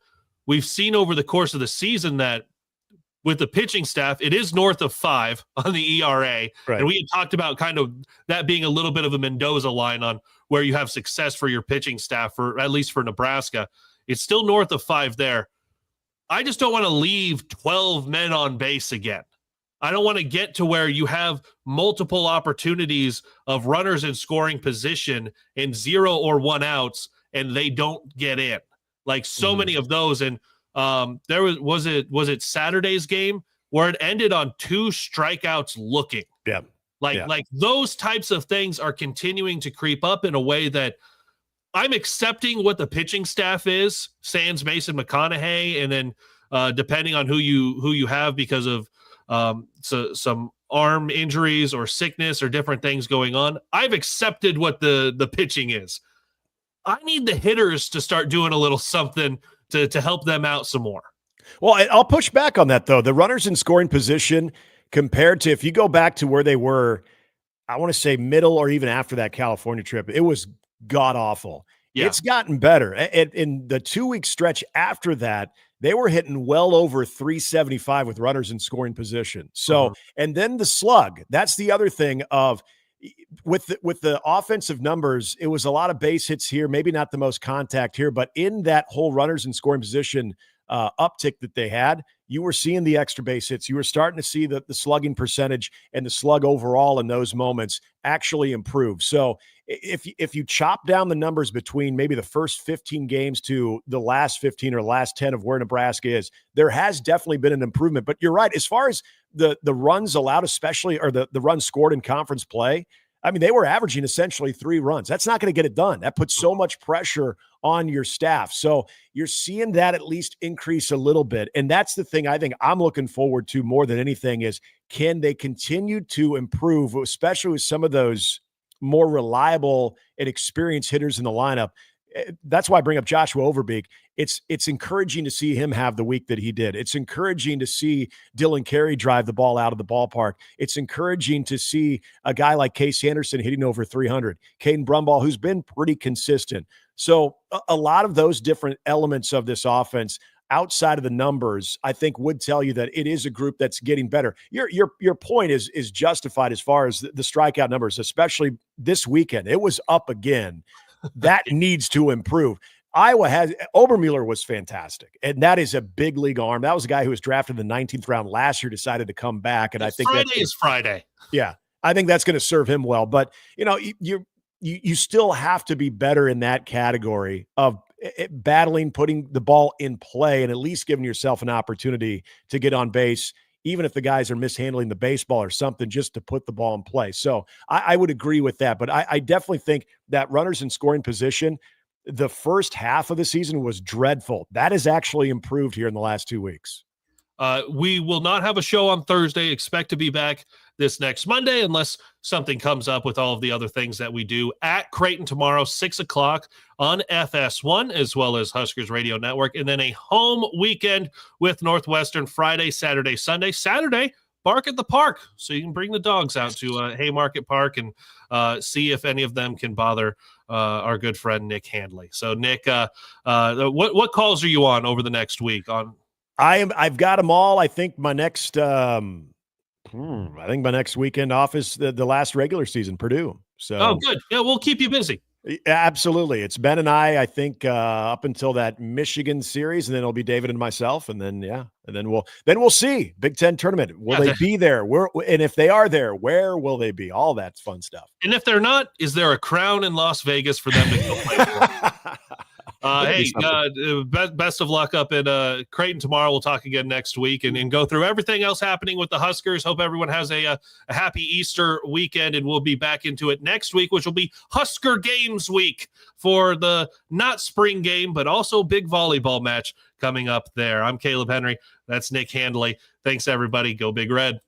we've seen over the course of the season that with the pitching staff, it is north of 5 on the ERA. Right. And we had talked about kind of that being a little bit of a Mendoza line on where you have success for your pitching staff, for at least for Nebraska. It's still north of 5 there. I just don't want to leave 12 men on base again. I don't want to get to where you have multiple opportunities of runners in scoring position and 0 or 1 outs, and they don't get in. Like so many of those. And there was it Saturday's game where it ended on 2 strikeouts looking. Yeah. Like those types of things are continuing to creep up in a way that I'm accepting what the pitching staff is, sans Mason McConaughey, and then depending on who you have because of some arm injuries or sickness or different things going on. I've accepted what the pitching is. I need the hitters to start doing a little something to help them out some more. Well, I'll push back on that, though. The runners in scoring position compared to, if you go back to where they were, I want to say middle or even after that California trip, it was god-awful. Yeah. It's gotten better. In the 2-week stretch after that, they were hitting well over 375 with runners in scoring position. So, and then the slug, that's the other thing of with the offensive numbers, it was a lot of base hits here, maybe not the most contact here, but in that whole runners in scoring position uptick that they had, you were seeing the extra base hits. You were starting to see the slugging percentage and the slug overall in those moments actually improve. So if you chop down the numbers between maybe the first 15 games to the last 15 or last 10 of where Nebraska is, there has definitely been an improvement. But you're right. As far as the runs allowed, especially, or the runs scored in conference play, I mean, they were averaging essentially 3 runs. That's not going to get it done. That puts so much pressure on your staff. So you're seeing that at least increase a little bit. And that's the thing I think I'm looking forward to more than anything is, can they continue to improve, especially with some of those more reliable and experienced hitters in the lineup? That's why I bring up Joshua Overbeek. It's encouraging to see him have the week that he did. It's encouraging to see Dylan Carey drive the ball out of the ballpark. It's encouraging to see a guy like Case Anderson hitting over 300. Caden Brumball, who's been pretty consistent. So a lot of those different elements of this offense outside of the numbers, I think would tell you that it is a group that's getting better. Your point is justified as far as the strikeout numbers, especially this weekend. It was up again. That needs to improve. Iowa has Obermueller was fantastic, and that is a big league arm. That was a guy who was drafted in the 19th round last year, decided to come back, and I think Friday is Friday. Yeah, I think that's going to serve him well. But you still have to be better in that category of battling, putting the ball in play, and at least giving yourself an opportunity to get on base, even if the guys are mishandling the baseball or something, just to put the ball in play. So I would agree with that. But I definitely think that runners in scoring position, the first half of the season was dreadful. That has actually improved here in the last 2 weeks. We will not have a show on Thursday. Expect to be back this next Monday unless something comes up with all of the other things that we do at Creighton tomorrow, 6 o'clock on FS1, as well as Huskers Radio Network. And then a home weekend with Northwestern Friday, Saturday, Sunday. Saturday, Bark at the Park. So you can bring the dogs out to Haymarket Park and see if any of them can bother our good friend Nick Handley. So Nick, what calls are you on over the next week? I've got them all. I think my next weekend off is the last regular season, Purdue. So good. Yeah, we'll keep you busy. Absolutely. It's Ben and I think up until that Michigan series, and then it'll be David and myself. And then, we'll see Big Ten tournament. Will they be there? And if they are there, where will they be? All that fun stuff. And if they're not, is there a crown in Las Vegas for them to go play for? Best of luck up in Creighton tomorrow. We'll talk again next week and go through everything else happening with the Huskers. Hope everyone has a happy Easter weekend, and we'll be back into it next week, which will be Husker Games Week for the not spring game, but also big volleyball match coming up there. I'm Kaleb Henry. That's Nick Handley. Thanks, everybody. Go Big Red.